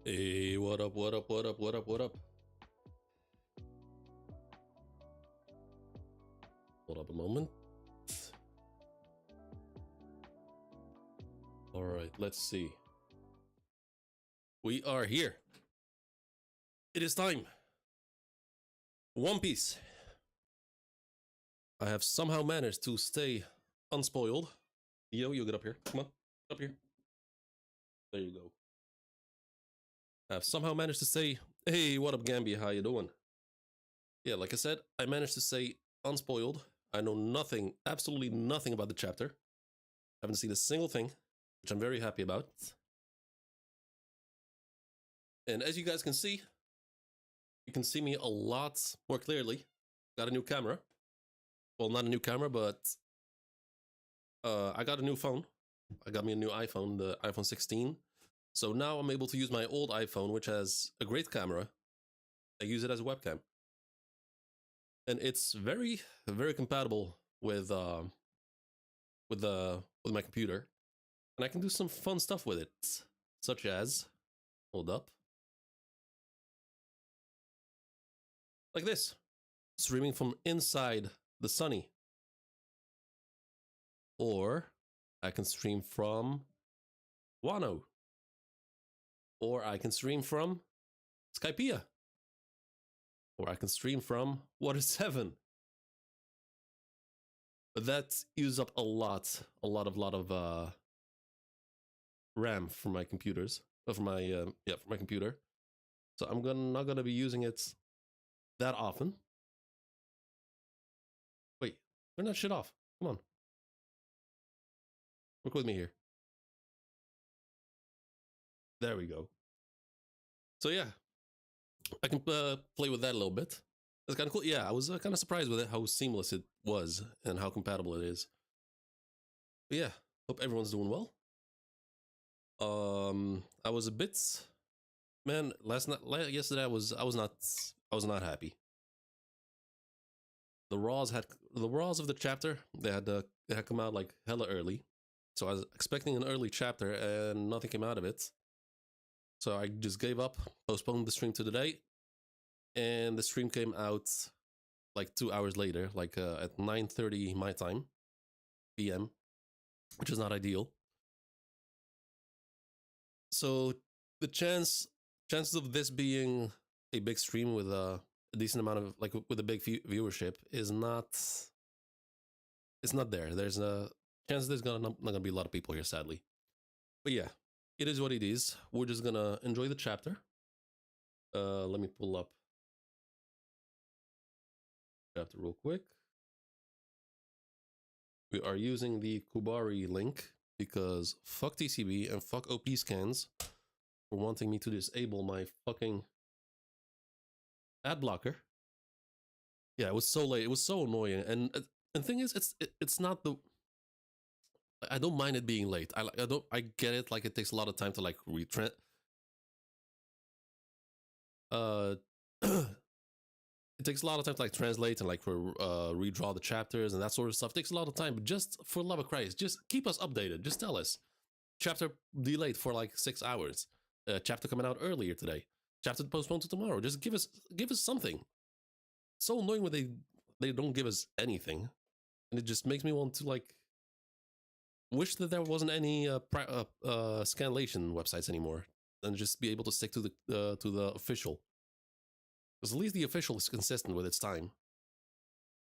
Hey, what up, what up, what up, what up, what up? Hold up a moment. Alright, let's see. We are here. It is time. One Piece. I have somehow managed to stay unspoiled. Yo, you get up here. Come on, up here. There you go. I've somehow managed to say, hey, what up, Gambia? How you doing? Yeah, like I said, I managed to say unspoiled. I know nothing, absolutely nothing about the chapter. I haven't seen a single thing, which I'm very happy about. And as you guys can see, you can see me a lot more clearly. Got a new camera. Well, not a new camera, but I got a new phone. I got me a new iPhone, the iPhone 16. So now I'm able to use my old iPhone, which has a great camera. I use it as a webcam. And it's very, very compatible with my computer. And I can do some fun stuff with it, such as, hold up, like this, streaming from inside the Sunny. Or I can stream from Wano. Or I can stream from Skypea. Or I can stream from Water 7. But that uses up a lot of RAM for my computers, for my computer. So I'm not gonna be using it that often. Wait, turn that shit off. Come on, work with me here. There we go. So yeah, I can play with that a little bit. That's kind of cool. Yeah, I was kind of surprised with it, how seamless it was and how compatible it is. But yeah, hope everyone's doing well. I was a bit, man. Yesterday, I was not happy. The raws of the chapter they had come out like hella early, so I was expecting an early chapter and nothing came out of it. So I just gave up, postponed the stream to today, and the stream came out like 2 hours later, like at 9:30 my time, PM, which is not ideal. So the chances of this being a big stream with a decent amount of with a big viewership is not. It's not there. There's a chance there's not gonna be a lot of people here, sadly. But yeah, it is what it is. We're just gonna enjoy the chapter. Let me pull up chapter real quick. We are using the Kubari link because fuck TCB and fuck OP scans for wanting me to disable my fucking ad blocker. Yeah, it was so late. It was so annoying. And the thing is, it's not the. I don't mind it being late. I get it. Like it takes a lot of time to like retrans. It takes a lot of time to like translate and like redraw the chapters and that sort of stuff. It takes a lot of time. But just for love of Christ, just keep us updated. Just tell us. Chapter delayed for like 6 hours. Chapter coming out earlier today. Chapter postponed to tomorrow. Just give us something. It's so annoying when they don't give us anything, and it just makes me want to like wish that there wasn't any scanlation websites anymore, and just be able to stick to the official. Because at least the official is consistent with its time.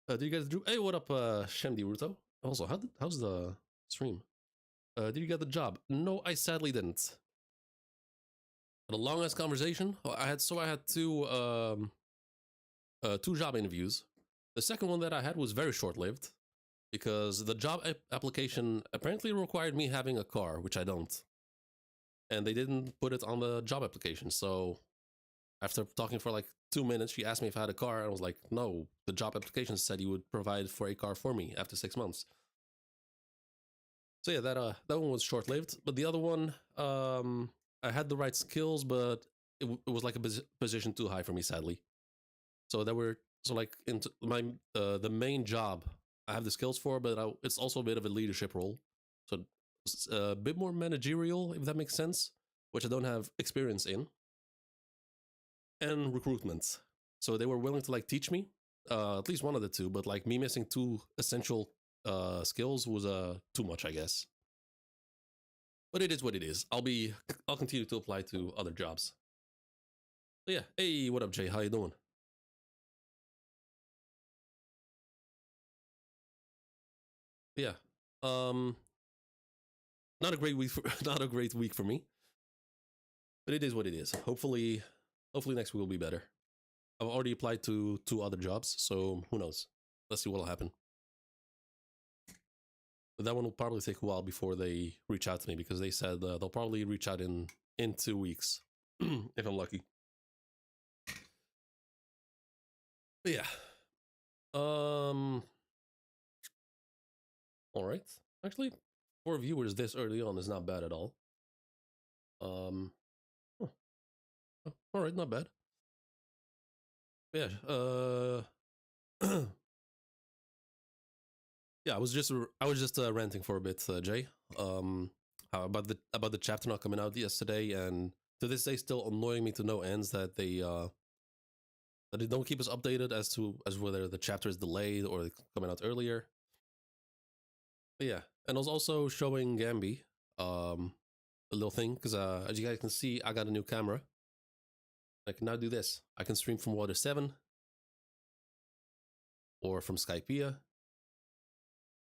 Did you guys do? Hey, what up, Shemdi Ruto? Also, how's the stream? Did you get the job? No, I sadly didn't. But a long ass conversation. I had two job interviews. The second one that I had was very short lived because the job application apparently required me having a car, which I don't, and they didn't put it on the job application. So after talking for like 2 minutes, she asked me if I had a car, and I was like, no, the job application said you would provide for a car for me after 6 months. So yeah, that one was short lived. But the other one, I had the right skills, but it was like a position too high for me, sadly. So there were like into my the main job I have the skills for, but it's also a bit of a leadership role, so a bit more managerial, if that makes sense, which I don't have experience in. and recruitment. So they were willing to like teach me at least one of the two, but like me missing two essential skills was too much, I guess. But it is what it is. I'll continue to apply to other jobs. So yeah, hey, what up, Jay? How you doing? Yeah, um, not a great week for not a great week for me, but it is what it is. Hopefully next week will be better. I've already applied to two other jobs, so who knows? Let's see what'll happen. But that one will probably take a while before they reach out to me because they said they'll probably reach out in 2 weeks if I'm lucky. But yeah. All right. Actually, 4 viewers this early on is not bad at all. Oh, all right, not bad. But yeah. Yeah, I was just ranting for a bit, Jay. About the chapter not coming out yesterday, and to this day still annoying me to no ends that they don't keep us updated as whether the chapter is delayed or coming out earlier. But yeah, and I was also showing Gambi a little thing because as you guys can see, I got a new camera. I can now do this. I can stream from Water 7 or from Skypea. I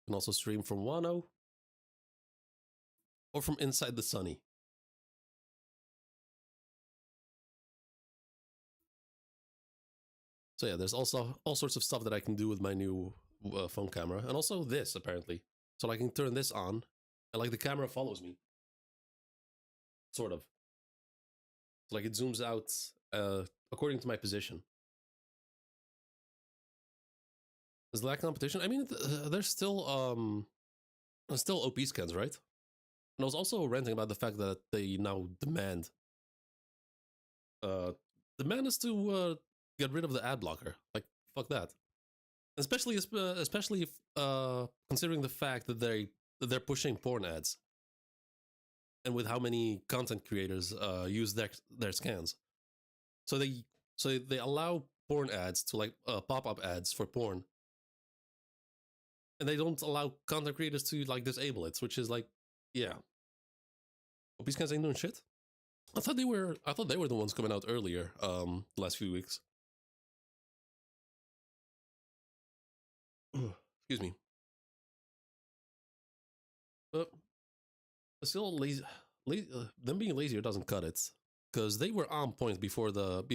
can also stream from Wano or from inside the Sunny. So yeah, there's also all sorts of stuff that I can do with my new phone camera, and also this apparently. So I can turn this on, and like the camera follows me, sort of. So like it zooms out according to my position. Is that competition? I mean, there's still OP scans, right? And I was also ranting about the fact that they now demand is to get rid of the ad blocker. Like fuck that. Especially if considering the fact that they're pushing porn ads, and with how many content creators use their scans, so they allow porn ads to like pop-up ads for porn, and they don't allow content creators to like disable it, which is like, yeah, OP scans ain't doing shit. I thought they were the ones coming out earlier the last few weeks. Excuse me. But still them being lazier doesn't cut it, because they were on point before OP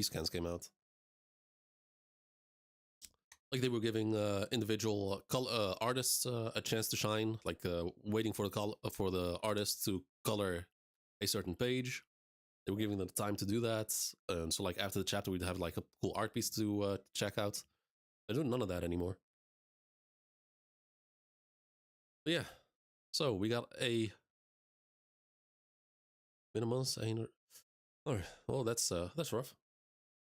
scans came out. Like they were giving individual artists a chance to shine, like waiting for the artist to color a certain page. They were giving them the time to do that, and so like after the chapter, we'd have like a cool art piece to check out. They're doing none of that anymore. But yeah, so we got a minimum. All right, well that's rough.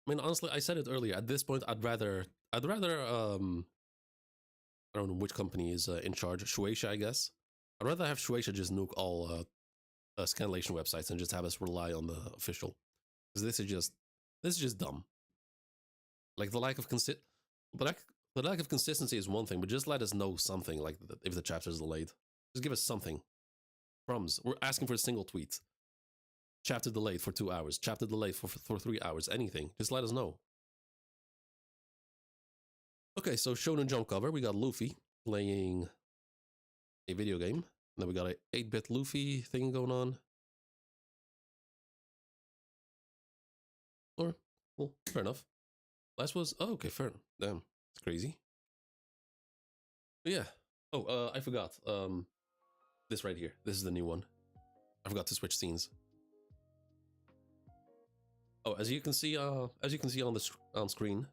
I mean, honestly, I said it earlier. At this point, I'd rather I don't know which company is in charge. Shueisha, I guess. I'd rather have Shueisha just nuke all scanlation websites and just have us rely on the official, because this is just dumb. Like the lack of the lack of consistency is one thing, but just let us know something. Like if the chapter is delayed, just give us something. Crumbs. We're asking for a single tweet. Chapter delayed for 2 hours. Chapter delayed for 3 hours. Anything. Just let us know. Okay, so Shonen Jump cover. We got Luffy playing a video game. And then we got a 8-bit Luffy thing going on. Or, well, fair enough. Last was, oh, okay, fair enough. Damn, it's crazy. But yeah. Oh, I forgot. This right here. This is the new one. I forgot to switch scenes. Oh, as you can see on on screen,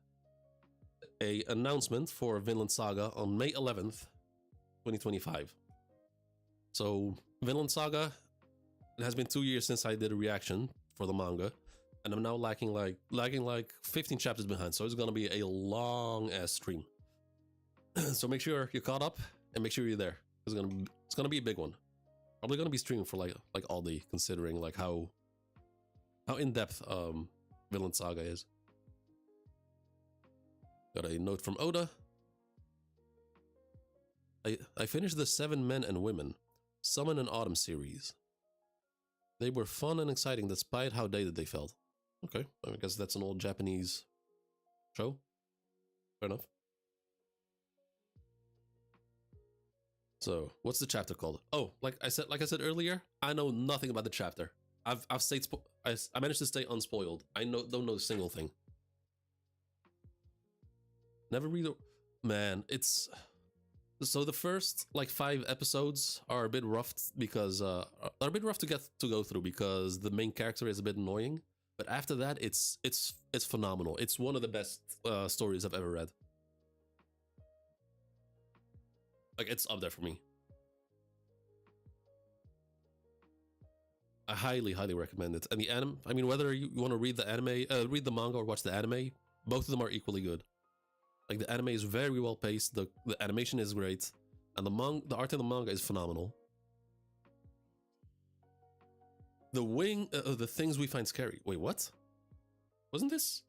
a announcement for Vinland Saga on May 11th, 2025. So Vinland Saga, it has been 2 years since I did a reaction for the manga, and I'm now lagging like 15 chapters behind. So it's gonna be a long ass stream. So make sure you're caught up and make sure you're there. It's gonna be a big one. Probably gonna be streaming for like all day, considering like how how in-depth Villain Saga is. Got a note from Oda. I finished the 7 Men and Women Summer and Autumn series. They were fun and exciting despite how dated they felt. Okay, I guess that's an old Japanese show. Fair enough. So, what's the chapter called? Oh, like I said earlier, I know nothing about the chapter. I've stayed I managed to stay unspoiled. I don't know a single thing. Never read. Man, it's so the first like 5 episodes are a bit rough because are a bit rough to go through because the main character is a bit annoying. But after that, it's phenomenal. It's one of the best stories I've ever read. Like, it's up there for me. I highly, highly recommend it. And the anime, I mean, whether you want to read the anime, read the manga or watch the anime, both of them are equally good. Like, the anime is very well paced, the animation is great, and the art in the manga is phenomenal. The things we find scary. Wait, what? Wasn't this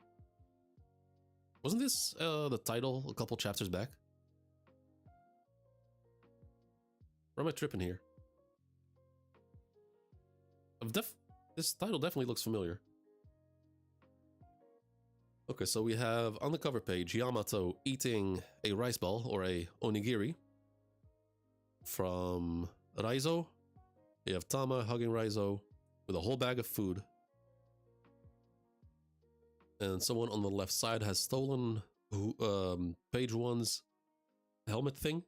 the title a couple chapters back? Where am I tripping here? This title definitely looks familiar. Okay, so we have on the cover page Yamato eating a rice ball or a onigiri from Raizo. You have Tama hugging Raizo with a whole bag of food. And someone on the left side has stolen page 1's helmet thing.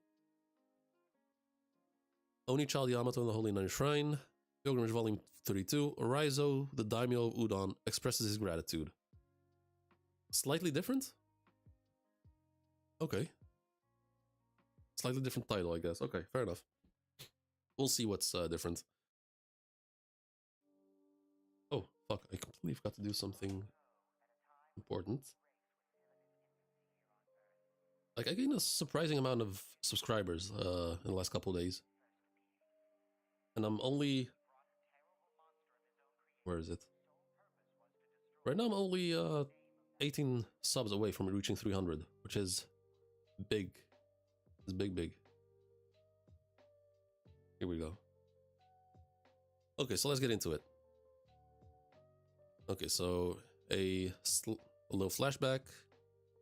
Oni Child Yamato in the Holy Nine Shrine. Pilgrimage Volume 32. Raizo, the daimyo of Udon, expresses his gratitude. Slightly different? Okay. Slightly different title, I guess. Okay, fair enough. We'll see what's different. Oh, fuck. I completely forgot to do something important. Like, I gained a surprising amount of subscribers in the last couple of days. And I'm only... Where is it? Right now I'm only 18 subs away from reaching 300, which is big. It's big. Here we go. Okay, so let's get into it. Okay, so a little flashback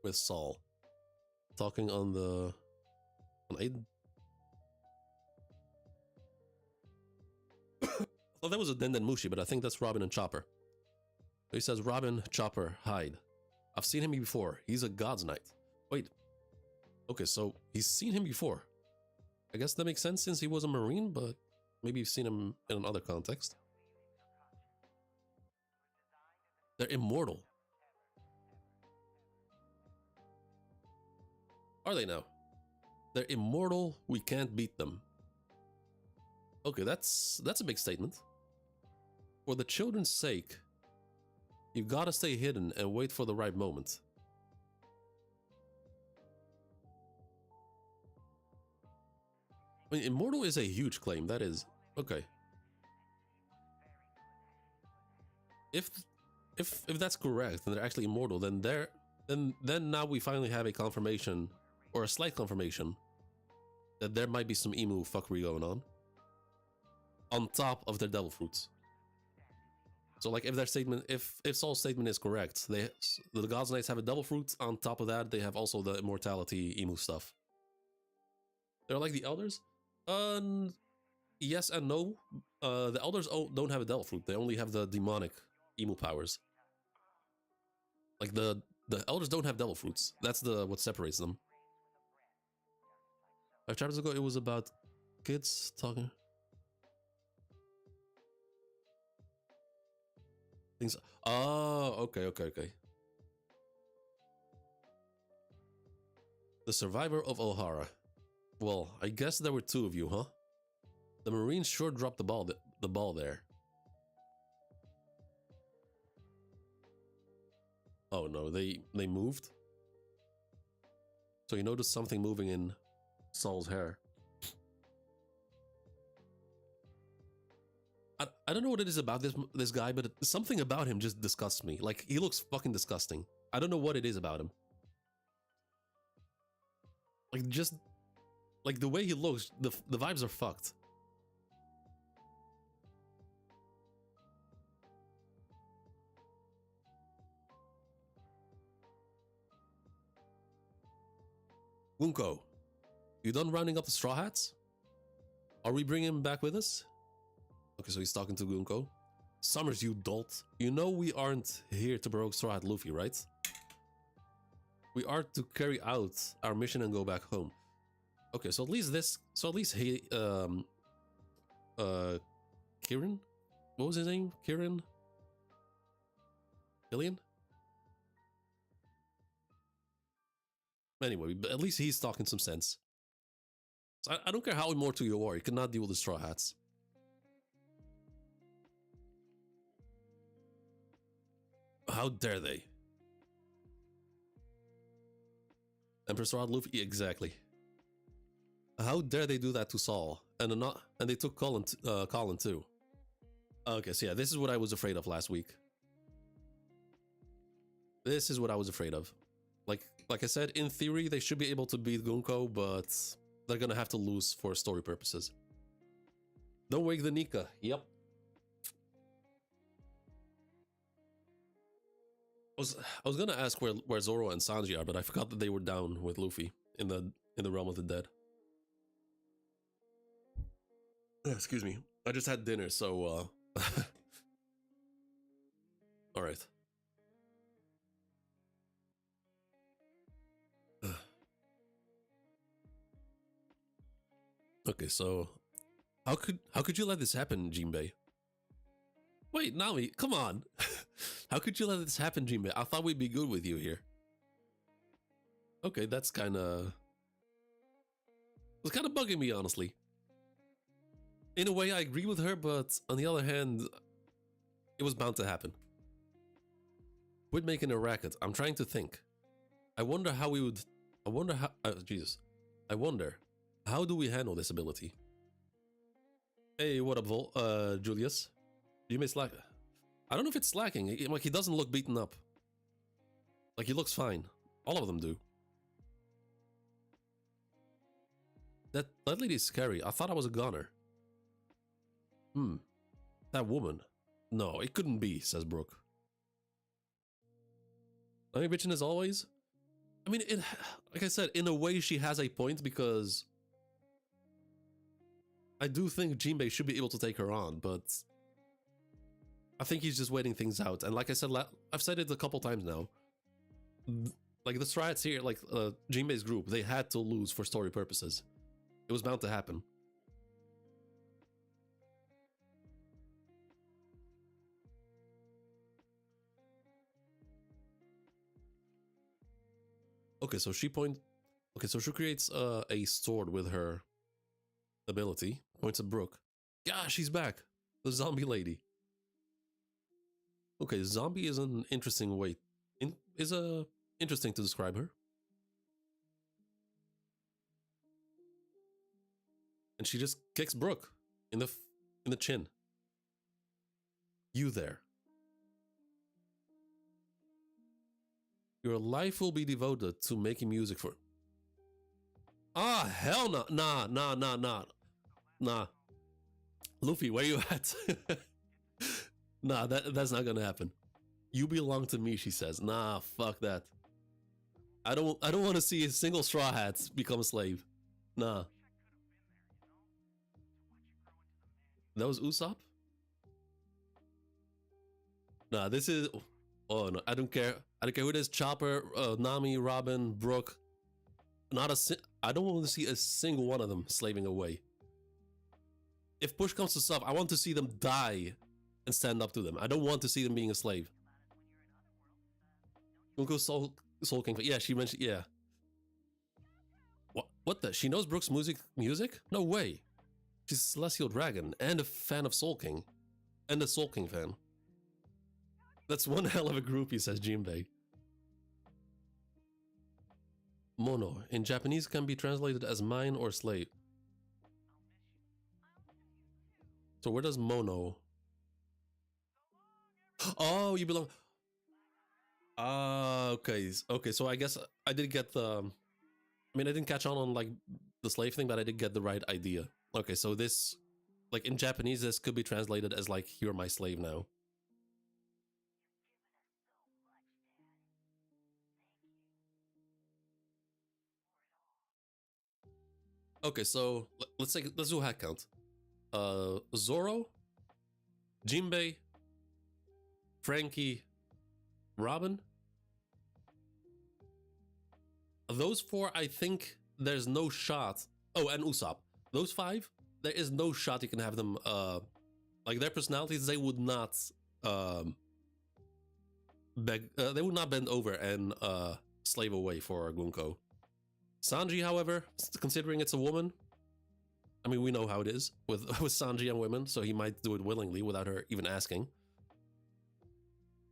with Saul talking on the... I thought that was a Denden Mushi, but I think that's Robin and Chopper. He says, Robin, Chopper, hide. I've seen him before. He's a God's Knight. Wait. Okay, so he's seen him before. I guess that makes sense since he was a Marine, but maybe you've seen him in another context. They're immortal. Are they now? They're immortal. We can't beat them. Okay, that's a big statement. For the children's sake, you gotta stay hidden and wait for the right moment. I mean, immortal is a huge claim. That is okay. If that's correct and they're actually immortal, then then now we finally have a confirmation or a slight confirmation that there might be some emu fuckery going on top of their devil fruits. So, like, if their statement, if Saul's statement is correct, the God's Knights have a devil fruit. On top of that, they have also the immortality emu stuff. They're like the elders. Yes and no. The elders don't have a devil fruit. They only have the demonic emu powers. Like the elders don't have devil fruits. That's what separates them. 5 chapters ago, it was about kids talking. Things. Oh, okay. The survivor of O'Hara. Well, I guess there were 2 of you, huh? The Marines sure dropped the ball there. Oh no, they moved. So you noticed something moving in Saul's hair. I don't know what it is about this guy, but something about him just disgusts me. Like, he looks fucking disgusting. I don't know what it is about him. Like, just like the way he looks, the vibes are fucked. Gunko, you done rounding up the Straw Hats? Are we bringing him back with us? Okay, so he's talking to Gunko. Summers, you dolt. You know we aren't here to provoke Straw Hat Luffy, right? We are to carry out our mission and go back home. Okay, so at least he, Kieran? What was his name? Kieran? Killian? Anyway, but at least he's talking some sense. So I don't care how immortal you are, you cannot deal with the Straw Hats. How dare they? Empress Rod Luffy, exactly. How dare they do that to Saul? And they took Colin too. Okay, so yeah, this is what I was afraid of last week. This is what I was afraid of. Like I said, in theory, they should be able to beat Gunko, but they're gonna have to lose for story purposes. Don't wake the Nika. Yep. I was gonna ask where Zoro and Sanji are, but I forgot that they were down with Luffy in the realm of the dead. Excuse me. I just had dinner, so all right. Okay, so how could you let this happen, Jinbei? Wait, Nami, come on. How could you let this happen, Jinbei? I thought we'd be good with you here. Okay, that's kind of... It's kind of bugging me, honestly. In a way, I agree with her, but on the other hand, it was bound to happen. Quit making a racket. I'm trying to think. I wonder how we would... I wonder how... Jesus. I wonder, how do we handle this ability? Hey, what up, Julius? You may slack... I don't know if it's slacking. Like, he doesn't look beaten up. Like, he looks fine. All of them do. That lady is scary. I thought I was a goner. That woman. No, it couldn't be, says Brooke. I mean, bitching as always. I mean, like I said, in a way she has a point, because I do think Jinbei should be able to take her on, but I think he's just waiting things out. And like I said, I've said it a couple times now. Like the strats here, like Jinbei's group, they had to lose for story purposes. It was bound to happen. Okay, so she creates a sword with her ability. Points at Brooke. Yeah, she's back. The zombie lady. Okay, zombie is an interesting way. Interesting to describe her. And she just kicks Brooke in the chin. You there. Your life will be devoted to making music for... Ah, hell no. Nah. Luffy, where you at? Nah, that's not gonna happen. You belong to me, she says. Nah, fuck that. I don't want to see a single Straw Hats become a slave. Nah. That was Usopp? Nah, this is... Oh no, I don't care. I don't care who it is. Chopper, Nami, Robin, Brooke. I don't want to see a single one of them slaving away. If push comes to shove, I want to see them die and stand up to them. I don't want to see them being a slave. Gunko Soul King. Yeah, she mentioned. Yeah. What the? She knows Brooke's music? No way. She's a Celestial Dragon and a fan of Soul King, and a Soul King fan. That's one hell of a groupie, says Jinbei. Mono, in Japanese, can be translated as mine or slave. So where does mono Oh, you belong. Okay. Okay, so I guess I did get the. I mean, I didn't catch on like the slave thing, but I did get the right idea. Okay, so this, like in Japanese, this could be translated as like "You're my slave now." Okay, so let's do a hack count. Zoro, Jinbei, Frankie, Robin. Those four, I think there's no shot. Oh, and Usopp. Those five, there is no shot you can have them. Like their personalities, they would not beg. They would not bend over and slave away for Gunko. Sanji, however, considering it's a woman, I mean we know how it is with with Sanji and women, so he might do it willingly without her even asking.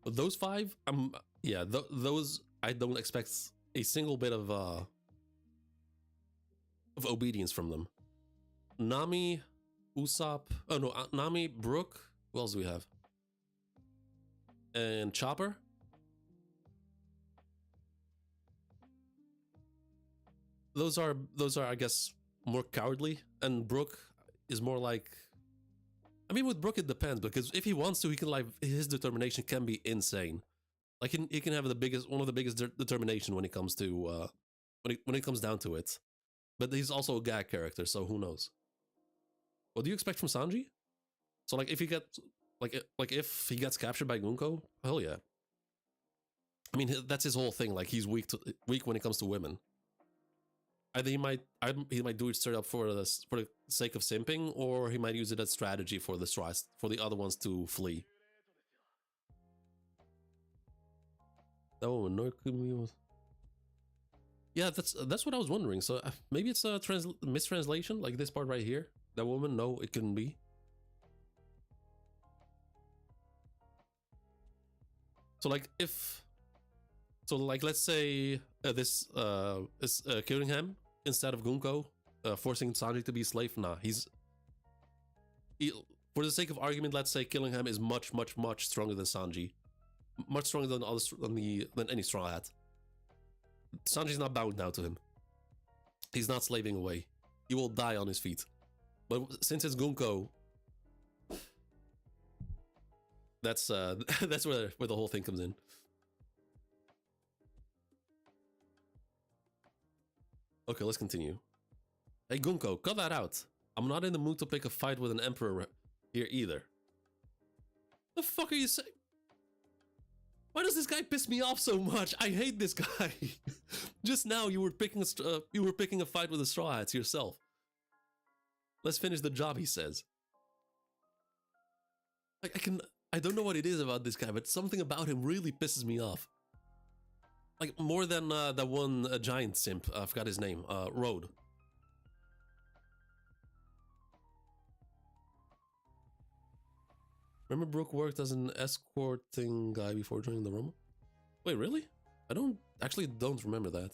But those five, yeah, those I don't expect a single bit of obedience from them. Nami, Usopp, oh no, Nami, Brook. Who else do we have? And Chopper. Those are I guess more cowardly, and Brook is more like. I mean, with Brook it depends because if he wants to, he can like his determination can be insane. Like he can have one of the biggest determination when it comes to when it comes down to it. But he's also a gag character, so who knows? What do you expect from Sanji? So like if he gets like if he gets captured by Gunko, hell yeah. I mean that's his whole thing. Like he's weak when it comes to women. Either he might do it straight up for the sake of simping, or he might use it as strategy for the other ones to flee. Oh, no, yeah, that's what I was wondering. So maybe it's a mistranslation, like this part right here. That woman, no, it couldn't be. So like let's say this is Killingham instead of Gunko, forcing Sanji to be a slave. Nah, for the sake of argument, let's say Killingham is much stronger than Sanji, much stronger than any Straw Hat. Sanji's not bound now to him. He's not slaving away. He will die on his feet. But since it's Gunko, that's that's where the whole thing comes in. Okay, let's continue. Hey Gunko, cut that out. I'm not in the mood to pick a fight with an emperor here either. The fuck are you saying? Why does this guy piss me off so much? I hate this guy. Just now you were picking a fight with the Straw Hats yourself. Let's finish the job, he says. Like I don't know what it is about this guy, but something about him really pisses me off. Like more than that one giant simp. I forgot his name. Road. Remember Brooke worked as an escorting guy before joining the Rumble? Wait, really? I don't remember that.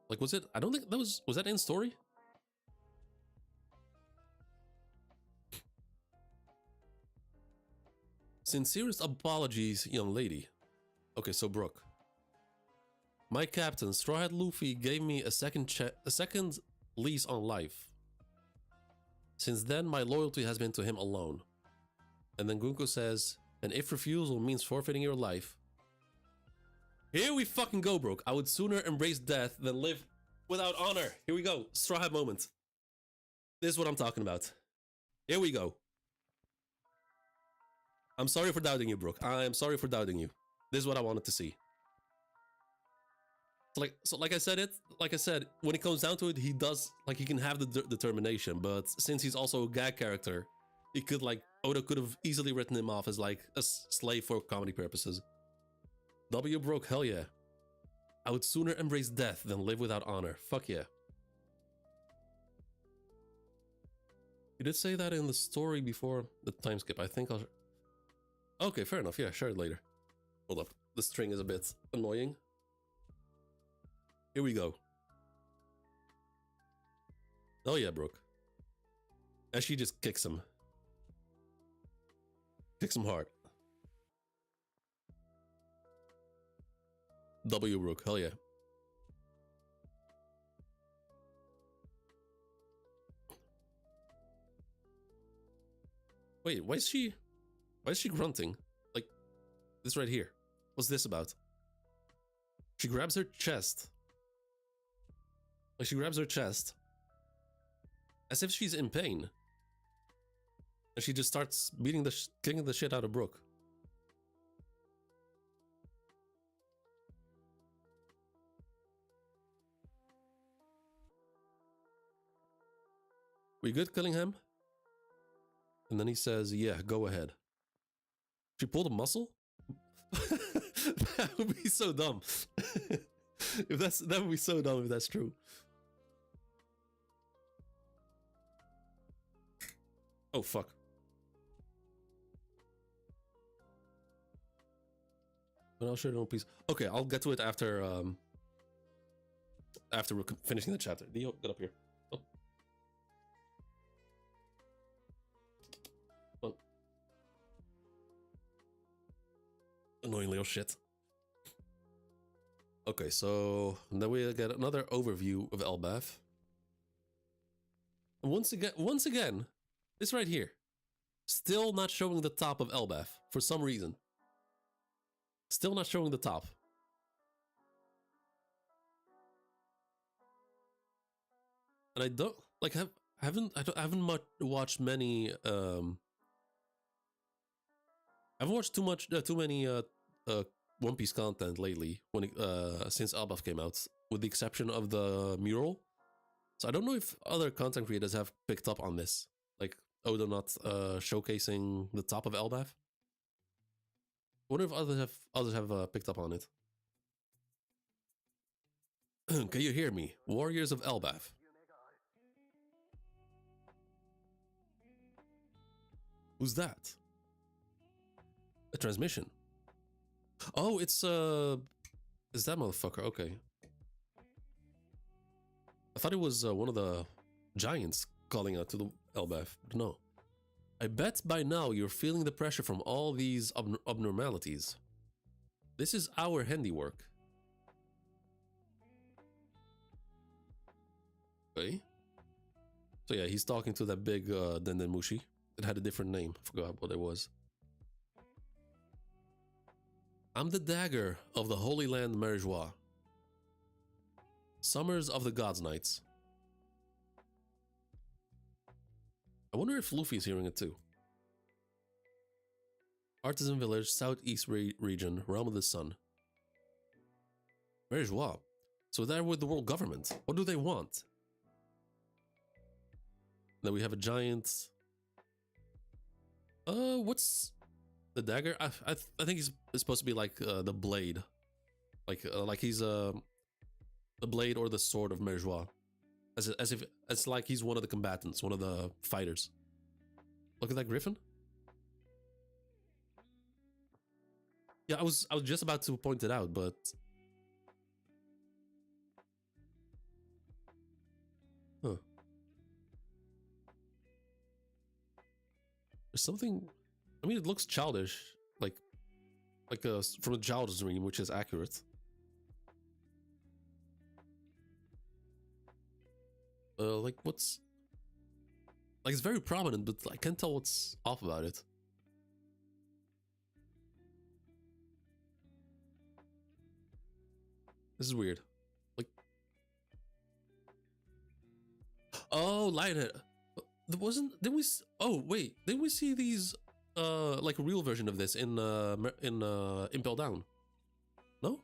Like was it? I don't think that was that in story? Sincerest apologies, young lady. Okay, so Brooke. My captain, Straw Hat Luffy, gave me a second lease on life. Since then, my loyalty has been to him alone. And then Gunko says, and if refusal means forfeiting your life. Here we fucking go, Brooke. I would sooner embrace death than live without honor. Here we go. Straw Hat moment. This is what I'm talking about. Here we go. I'm sorry for doubting you, Brooke. I am sorry for doubting you. This is what I wanted to see. Like I said, when it comes down to it, he can have the determination, but since he's also a gag character, he could Oda could have easily written him off as like a slave for comedy purposes. W Brooke, hell yeah. I would sooner embrace death than live without honor. Fuck yeah. You did say that in the story before the time skip. I think I'll... Okay, fair enough. Yeah, share it later. Hold up. The string is a bit annoying. Here we go. Oh yeah, Brooke. And she just kicks him. Kicks him hard. W Brooke, hell yeah. Wait, why is she grunting? Like this right here. What's this about? She grabs her chest. Like she grabs her chest. As if she's in pain. And she just starts kicking the shit out of Brooke. We good, Killingham? And then he says, yeah, go ahead. She pulled a muscle? That would be so dumb. That would be so dumb if that's true. Oh fuck. But I'll show you one piece. Okay, I'll get to it after we're finishing the chapter. Dio, get up here. Oh. Oh. Annoying little shit. Okay, so then we get another overview of elbaf. And once again, this right here, still not showing the top of elbaf for some reason. Still not showing the top. And I don't like I haven't watched many I haven't watched too many One Piece content lately when since elbaf came out, with the exception of the mural. So I don't know if other content creators have picked up on this, like Oda not showcasing the top of elbaf. I wonder if others have picked up on it. Can you hear me? Warriors of elbaf. Who's that? A transmission. Oh, it's that motherfucker. Okay. I thought it was one of the giants calling out to the elbaf. No. I bet by now you're feeling the pressure from all these abnormalities. This is our handiwork. Okay. So yeah, he's talking to that big Dendemushi. It had a different name. I forgot what it was. I'm the dagger of the Holy Land Merjois. Summers of the Gods Knights. I wonder if Luffy's hearing it too. Artisan Village, Southeast Region, Realm of the Sun. Merjois. So they're with the world government. What do they want? Then we have a giant. What's the dagger? I think he's supposed to be like the blade, like he's the blade or the sword of Merjois, as if it's like he's one of the combatants, one of the fighters. Look at that griffin. Yeah, I was just about to point it out, but huh. There's something. I mean, it looks childish, like from a child's dream, which is accurate. Like what's like it's very prominent, but I can't tell what's off about it. This is weird. Like, oh, Lionhead. There wasn't. Did we? Oh wait, did we see these? Like a real version of this in Impel Down? No,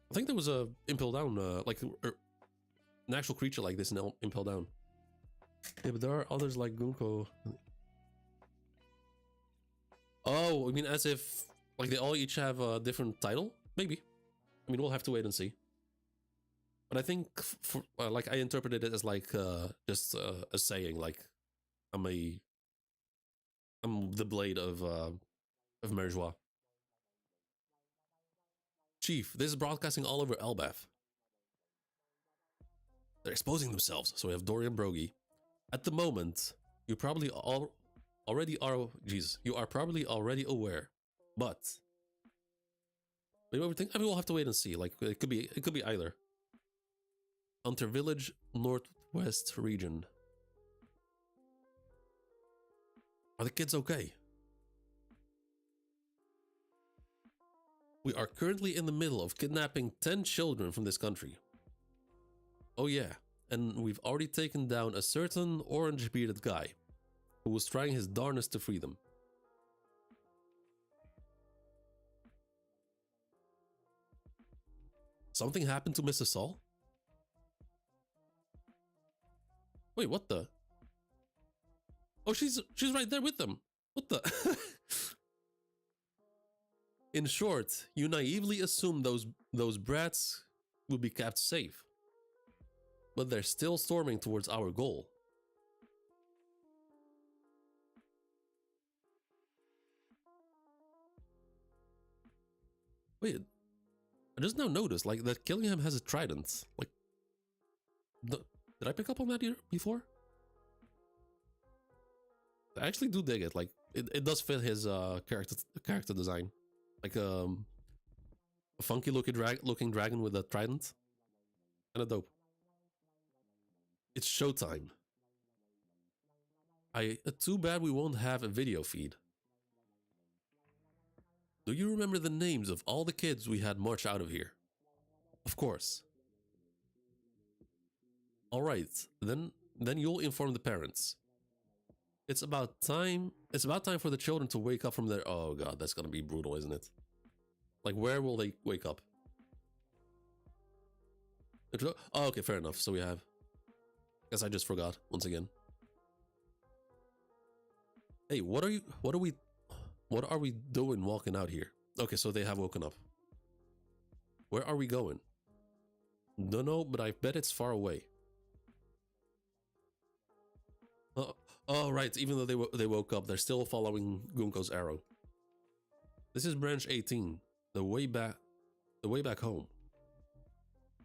I think there was a Impel Down like an actual creature like this in Impel Down. Yeah, but there are others like Gunko. Oh, I mean, as if like they all each have a different title? Maybe. I mean, we'll have to wait and see. But I think for like I interpreted it as like just a saying, like I'm the blade of Merjois. Chief, this is broadcasting all over elbaf. They're exposing themselves. So we have Dorian Brogy. At the moment, you probably already are. Jeez, you are probably already aware, but maybe everything. I mean, we'll have to wait and see. Like it could be either. Hunter Village, Northwest region. Are the kids okay? We are currently in the middle of kidnapping 10 children from this country. Oh yeah, and we've already taken down a certain orange-bearded guy who was trying his darnest to free them. Something happened to Mrs. Saul? Wait, what the? Oh, she's right there with them. What the? In short, you naively assume those brats will be kept safe. But they're still storming towards our goal. Wait, I just now noticed like that Killingham has a trident. Like, did I pick up on that here before? I actually do dig it. Like, it does fit his character design. Like a funky looking dragon with a trident. Kinda dope. It's showtime. Too bad we won't have a video feed. Do you remember the names of all the kids we had march out of here? Of course. Alright, then you'll inform the parents. It's about time for the children to wake up from their... Oh god, that's gonna be brutal, isn't it? Like, where will they wake up? Oh, okay, fair enough. So we have... Guess I just forgot, once again. Hey, what are we doing walking out here? Okay, so they have woken up. Where are we going? Don't know, but I bet it's far away. Oh, right. Even though they woke up, they're still following Gunko's arrow. This is branch 18. The way back home.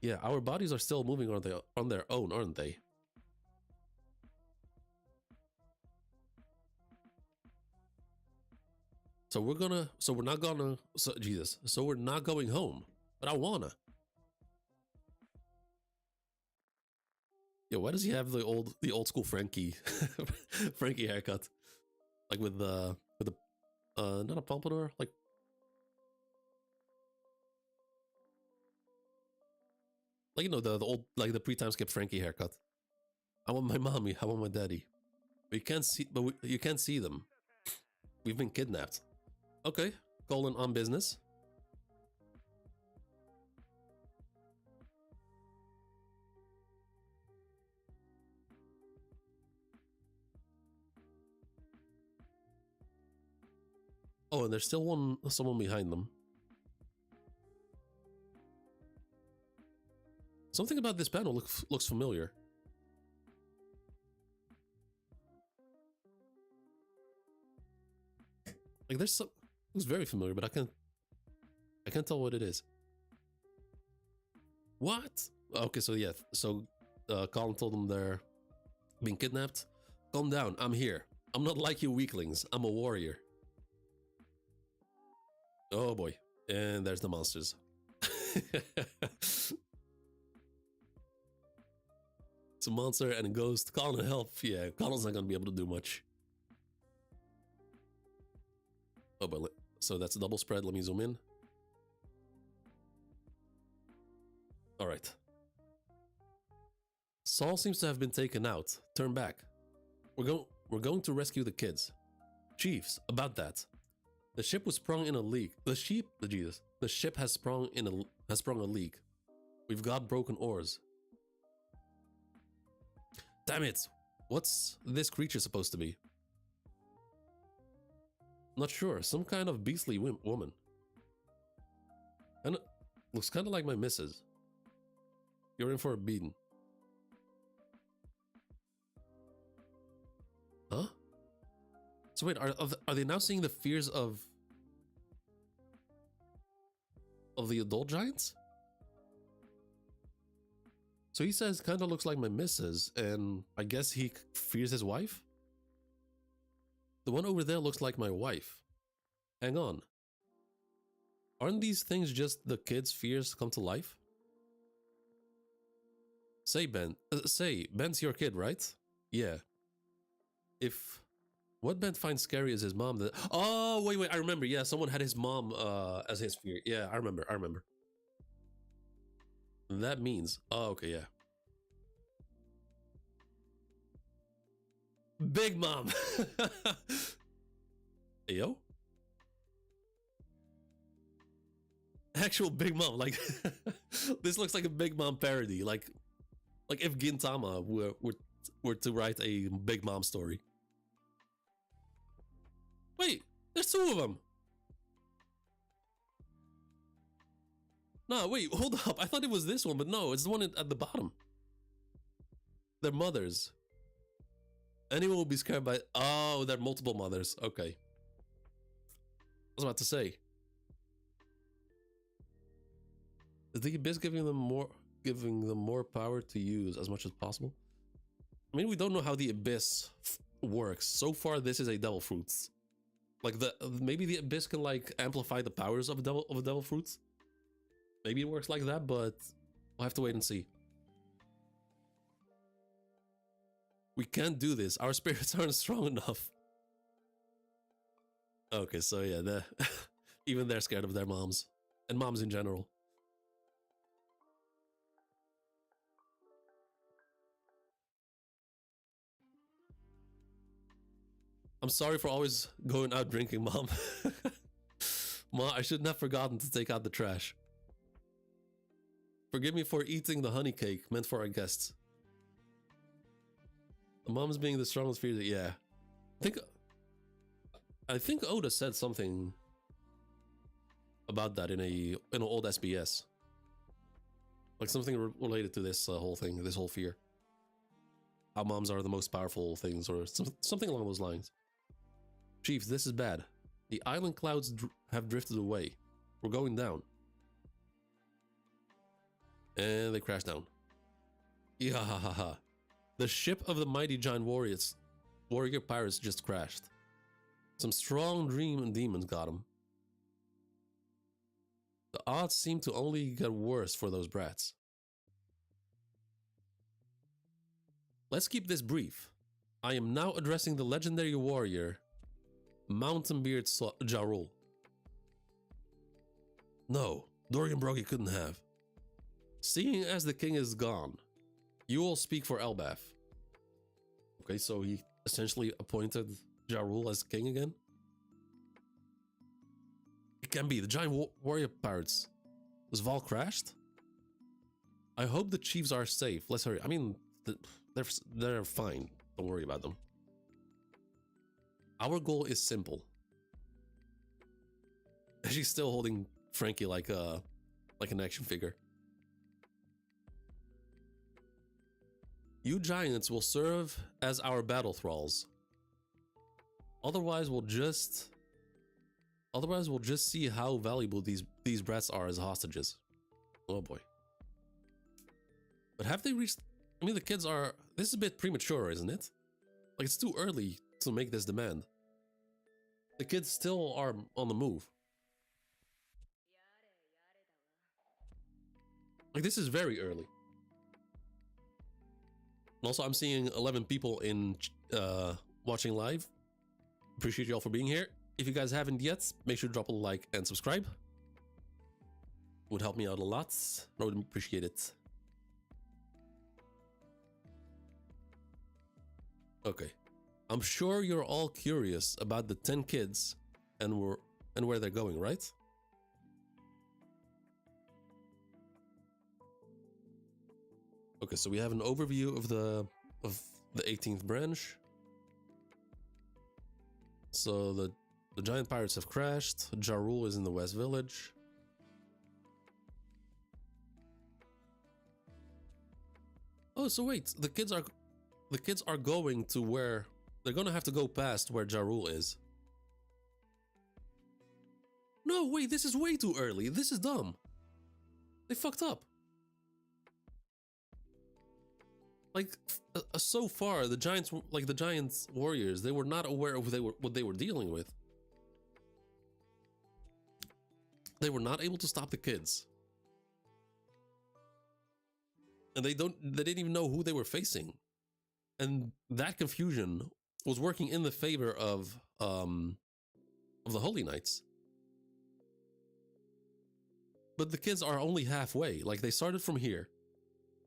Yeah, our bodies are still moving on their own, aren't they? So we're not going home, but I wanna. Yo, why does he have the old school Frankie Frankie haircut? Like with the not a pompadour, like you know, the old, like the pre-time skip Frankie haircut. I want my mommy, I want my daddy. But you can't see them. We've been kidnapped. Okay, calling on business. Oh, and there's still someone behind them. Something about this panel looks familiar. Like there's some... Looks very familiar, but I can't tell what it is. What? Okay, so yeah, so Colin told them they're being kidnapped. Calm down, I'm here. I'm not like you weaklings. I'm a warrior. Oh boy, and there's the monsters. It's a monster and a ghost. Colin, help. Yeah, Colin's not gonna be able to do much. Oh, but so that's a double spread. Let me zoom in. All right. Saul seems to have been taken out. Turn back. We're going to rescue the kids. Chiefs, about that. The ship was sprung in a leak. The ship has sprung a leak. We've got broken oars. Damn it! What's this creature supposed to be? Not sure. Some kind of beastly woman. And looks kind of like my missus. You're in for a beating. Huh? So wait, are they now seeing the fears of the adult giants? So he says, kind of looks like my missus, and I guess he fears his wife? The one over there looks like my wife. Hang on. Aren't these things just the kids' fears come to life? Say, Ben's your kid, right? Yeah. If what Ben finds scary is his mom that— oh, wait, I remember. Yeah, someone had his mom as his fear. Yeah, I remember. That means— oh, okay, yeah. Big Mom. Yo? Actual Big Mom, like this looks like a Big Mom parody, like if Gintama were to write a Big Mom story. Wait, there's two of them. No, wait, hold up. I thought it was this one, but no, it's the one at the bottom. They're mothers. Anyone will be scared by— oh, they're multiple mothers. Okay. I was about to say. Is the abyss giving them more power to use as much as possible? I mean, we don't know how the abyss works. So far, this is a devil fruits. Like maybe the abyss can like amplify the powers of devil fruits. Maybe it works like that, but we'll have to wait and see. We can't do this. Our spirits aren't strong enough. Okay, so yeah, even they're scared of their moms. And moms in general. I'm sorry for always going out drinking, Mom. Ma, I shouldn't have forgotten to take out the trash. Forgive me for eating the honey cake meant for our guests. The mom's being the strongest fear. Yeah. I think Oda said something about that in an old SBS. Like something related to this whole thing, this whole fear. How moms are the most powerful things, or something along those lines. Chief, this is bad. The island clouds have drifted away. We're going down. And they crash down. Yeah, ha ha ha. The ship of the mighty giant warrior pirates just crashed. Some strong dream and demons got them. The odds seem to only get worse for those brats. Let's keep this brief. I am now addressing the legendary warrior, Mountainbeard Ja Rule. No, Dorian Broggy couldn't have. Seeing as the king is gone, you will speak for Elbaf. Okay, so he essentially appointed Ja Rule as king again? It can be. The giant warrior pirates. Was Val crashed? I hope the chiefs are safe. Let's hurry. I mean, they're fine. Don't worry about them. Our goal is simple. She's still holding Frankie like an action figure. You giants will serve as our battle thralls. Otherwise, we'll just see how valuable these brats are as hostages. Oh boy. But have they reached— I mean, the kids are— this is a bit premature, isn't it? Like, it's too early to make this demand. The kids still are on the move. Like, this is very early. And also, I'm seeing 11 people in watching live. Appreciate y'all for being here. If you guys haven't yet, make sure to drop a like and subscribe. Would help me out a lot. I would appreciate it. Okay. I'm sure you're all curious about the 10 kids and where they're going, right? Okay, so we have an overview of the 18th branch. So the giant pirates have crashed. Ja Rule is in the West Village. Oh, so wait, the kids are going to where— they're gonna have to go past where Ja Rule is. No, wait, this is way too early. This is dumb. They fucked up. Like so far, the Giants, like the Giants warriors, they were not aware of what they were dealing with. They were not able to stop the kids, and they didn't even know who they were facing, and that confusion was working in the favor of the Holy Knights. But the kids are only halfway. Like, they started from here.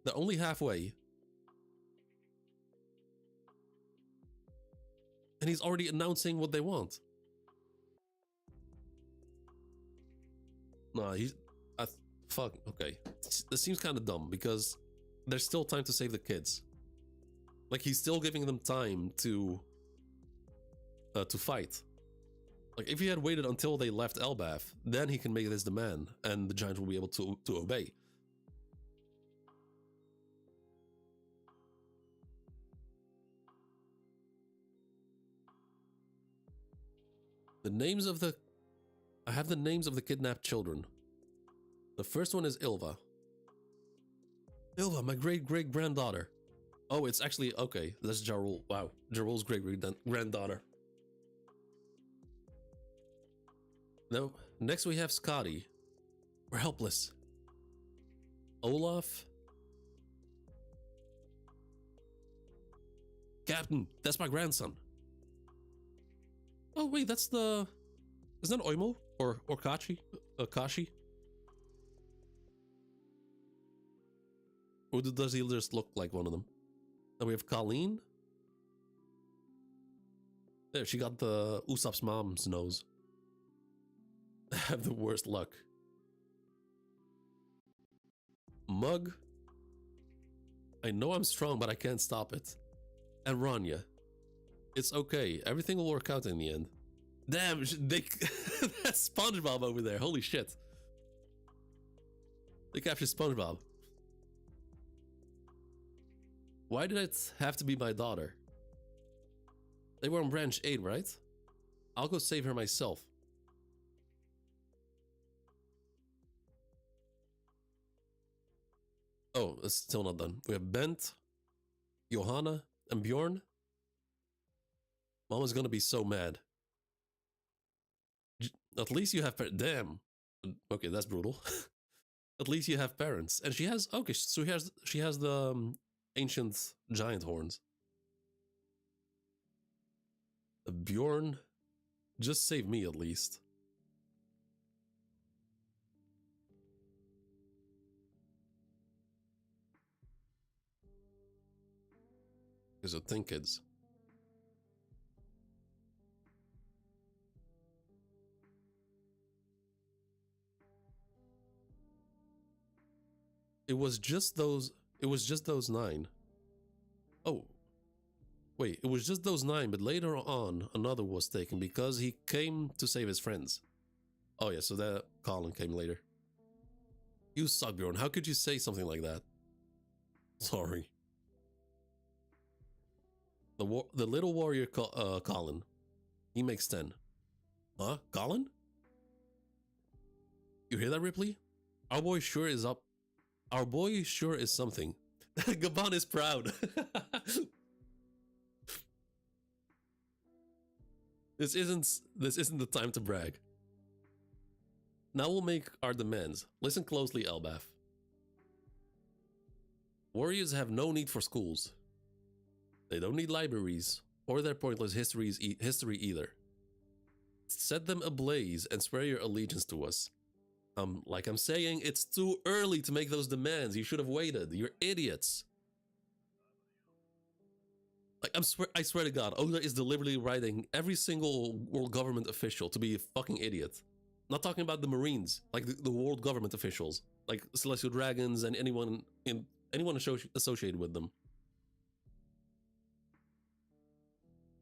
They're only halfway. And he's already announcing what they want. Nah, fuck, okay. This seems kind of dumb because there's still time to save the kids. Like, he's still giving them time to fight. Like, if he had waited until they left elbaf, then he can make this demand, and the Giants will be able to obey. I have the names of the kidnapped children. The first one is Ilva. Ilva, my great-great-granddaughter. Oh, it's actually, okay, that's Jarul. Wow, Jarul's great-great-granddaughter. No, next we have Scotty. We're helpless. Olaf. Captain, that's my grandson. Oh wait, that's the... Isn't that Oimo? Or Kachi? Kashi? Or does he just look like one of them? Then we have Colleen. There, she got the Usopp's mom's nose. I have the worst luck. Mug. I know I'm strong, but I can't stop it. And Rania. It's okay. Everything will work out in the end. Damn, that's SpongeBob over there. Holy shit. They captured SpongeBob. Why did it have to be my daughter? They were on branch 8, right? I'll go save her myself. Oh, it's still not done. We have Bent, Johanna, and Bjorn. Mama's gonna be so mad. At least you have damn. Okay, that's brutal. At least you have parents, and she has. Okay, so she has the ancient giant horns. Bjorn, just save me at least. Because of think kids. It was just those 9. Oh. Wait, it was just those 9, but later on another was taken because he came to save his friends. Oh yeah, so that Colin came later. You suck, Bjorn. How could you say something like that? Sorry. The little warrior Colin. He makes 10. Huh? Colin? You hear that, Ripley? Our boy sure is up. Our boy sure is something. Gabon is proud. This isn't the time to brag. Now we'll make our demands. Listen closely, elbaf. Warriors have no need for schools. They don't need libraries or their pointless history either. Set them ablaze and swear your allegiance to us. Like I'm saying, it's too early to make those demands. You should have waited. You're idiots. Like, I swear to God, Oda is deliberately writing every single world government official to be a fucking idiot. Not talking about the Marines, like the world government officials, like Celestial Dragons and anyone associated with them.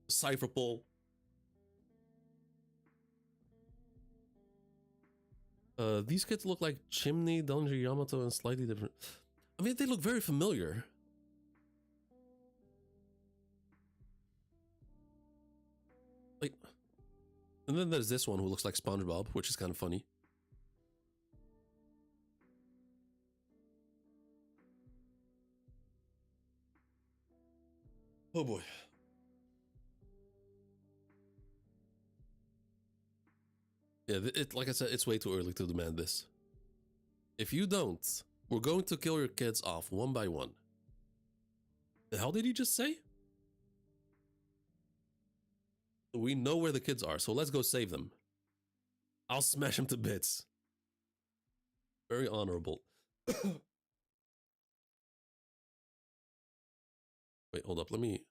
Cypherpole. These kids look like Chimney, Donji Yamato, and slightly different. I mean, they look very familiar. Like, and then there's this one who looks like SpongeBob, which is kind of funny. Oh boy. Yeah, like I said, it's way too early to demand this. If you don't, we're going to kill your kids off one by one. The hell did he just say? We know where the kids are, so let's go save them. I'll smash them to bits. Very honorable. Wait, hold up. Let me...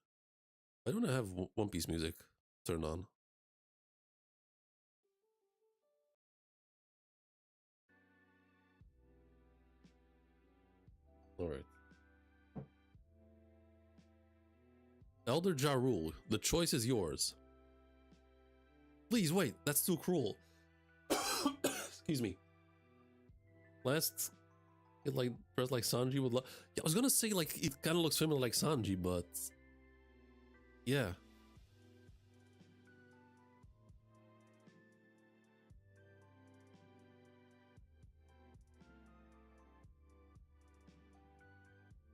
I don't have One Piece music turned on. Alright. Elder Ja Rule, the choice is yours. Please wait, that's too cruel. Excuse me. Last, it like dressed like Sanji would. Yeah, I was gonna say like it kind of looks similar like Sanji, but yeah.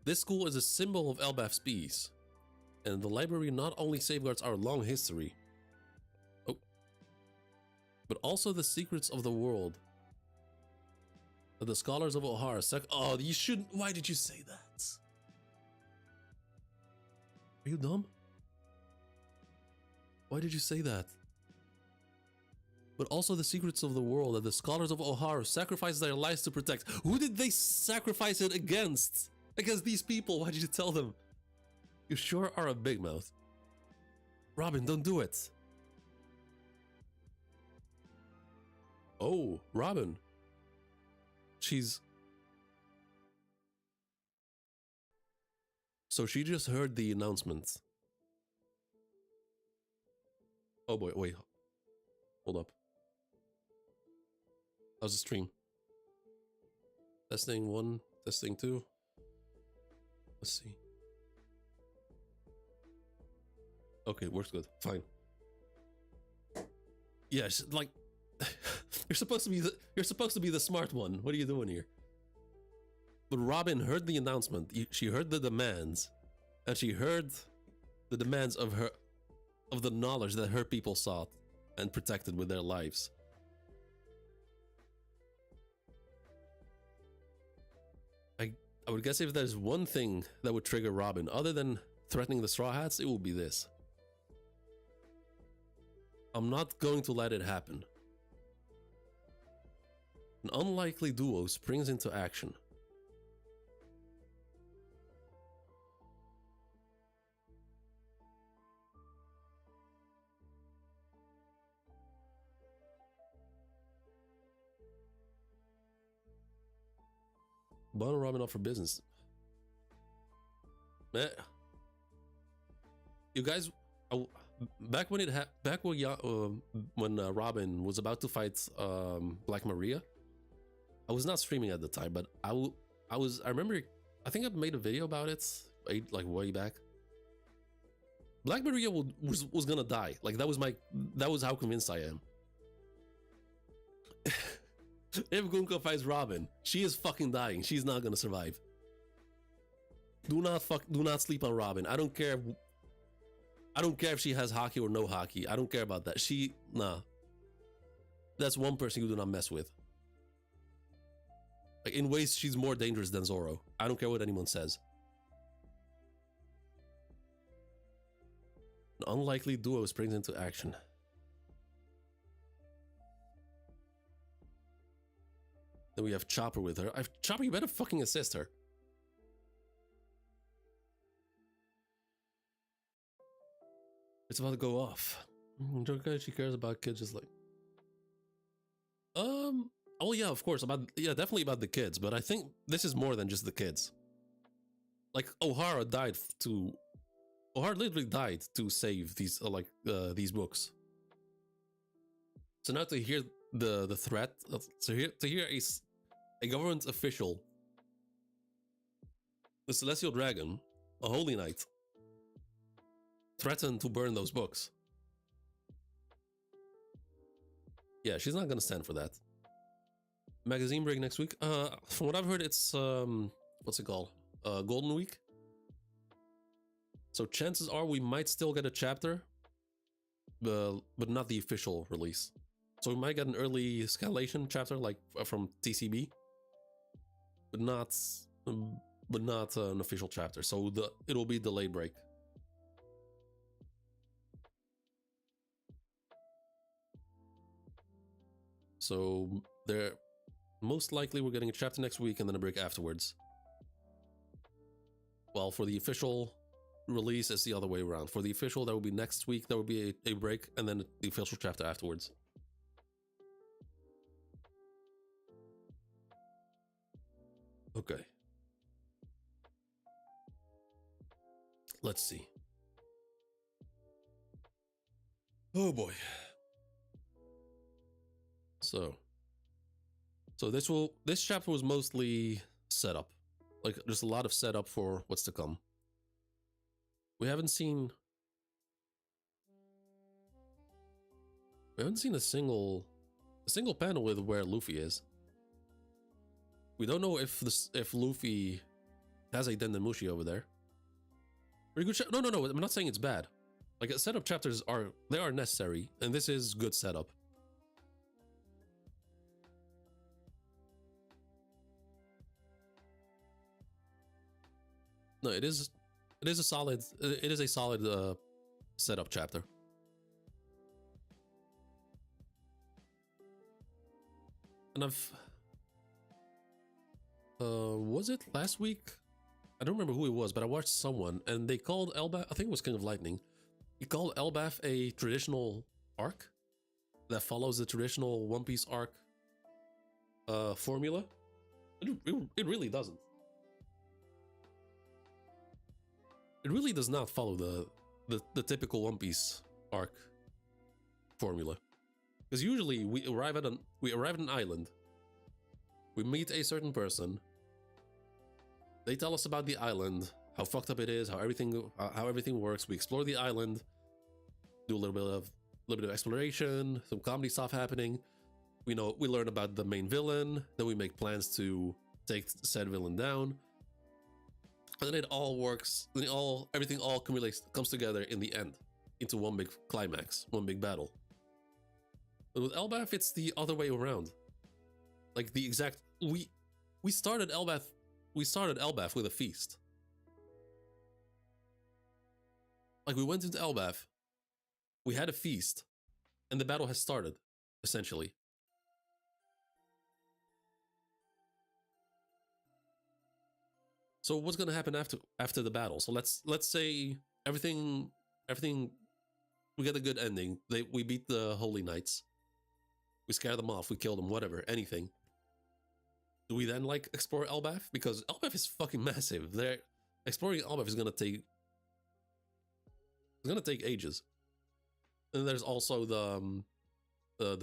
This school is a symbol of elbaf's peace, and the library not only safeguards our long history, but also the secrets of the world. That the scholars of Ohara oh, you shouldn't. Why did you say that? Are you dumb? Why did you say that? But also the secrets of the world that the scholars of Ohara sacrificed their lives to protect. Who did they sacrifice it against? Against these people. Why did you tell them? You sure are a big mouth. Robin, don't do it. Oh, Robin. She's... So she just heard the announcement. Oh boy, wait. Hold up. How's the stream? Testing 1, testing 2. Let's see. Okay, works good. Fine. Yeah, like you're supposed to be the smart one. What are you doing here? But Robin heard the announcement. She heard the demands, and she heard the demands of the knowledge that her people sought and protected with their lives. I would guess if there's one thing that would trigger Robin, other than threatening the Straw Hats, it will be this. I'm not going to let it happen. An unlikely duo springs into action. Bond and Robin up for business. Man, you guys, back when Robin was about to fight Black Maria, I was not streaming at the time, but I remember, I think I made a video about it like way back. Black Maria was gonna die. Like that was how convinced I am. If Gunko fights Robin, she is fucking dying. She's not gonna survive. Do not sleep on Robin. I don't care if she has hockey or no hockey. I don't care about that. Nah. That's one person you do not mess with. Like in ways she's more dangerous than Zoro. I don't care what anyone says. An unlikely duo springs into action. Then we have Chopper with her. Chopper, you better fucking assist her. It's about to go off. She cares about kids just like... Oh yeah, of course. Definitely about the kids. But I think this is more than just the kids. Like, Ohara literally died to save these books. So now to hear the threat, to hear a government official, the Celestial Dragon, a Holy Knight, threaten to burn those books. Yeah, she's not gonna stand for that. Magazine break next week. From what I've heard, it's what's it called? Golden Week. So chances are we might still get a chapter, but not the official release. So we might get an early escalation chapter like from TCB, but not an official chapter. So it'll be delayed break. So there, most likely we're getting a chapter next week and then a break afterwards. Well, for the official release, it's the other way around. For the official, that will be next week. There will be a break and then the official chapter afterwards. Okay. Let's see. Oh boy. So this chapter was mostly setup. Like there's a lot of setup for what's to come. We haven't seen a single panel with where Luffy is. We don't know if Luffy has a Dendemushi over there. Pretty good. No. I'm not saying it's bad. Like setup chapters are necessary, and this is good setup. No, it is a solid setup chapter. And was it last week? I don't remember who it was, but I watched someone and they called elbaf, I think it was King of Lightning. He called elbaf a traditional arc that follows the traditional One Piece arc formula. It really doesn't. It really does not follow the typical One Piece arc formula. Because usually we arrive at an island. We meet a certain person. They tell us about the island, how fucked up it is, how everything works. We explore the island, do a little bit of exploration, some comedy stuff happening. We learn about the main villain, then we make plans to take said villain down. And then it all works, then everything all comes together in the end into one big climax, one big battle. But with elbaf, it's the other way around. Like the exact we started elbaf with a feast. Like we went into elbaf, we had a feast, and the battle has started, essentially. So what's gonna happen after the battle? So let's say everything we get a good ending. We beat the Holy Knights. We scare them off, we kill them, whatever, anything. Do we then like explore elbaf? Because elbaf is fucking massive. Exploring elbaf is gonna take ages. And there's also the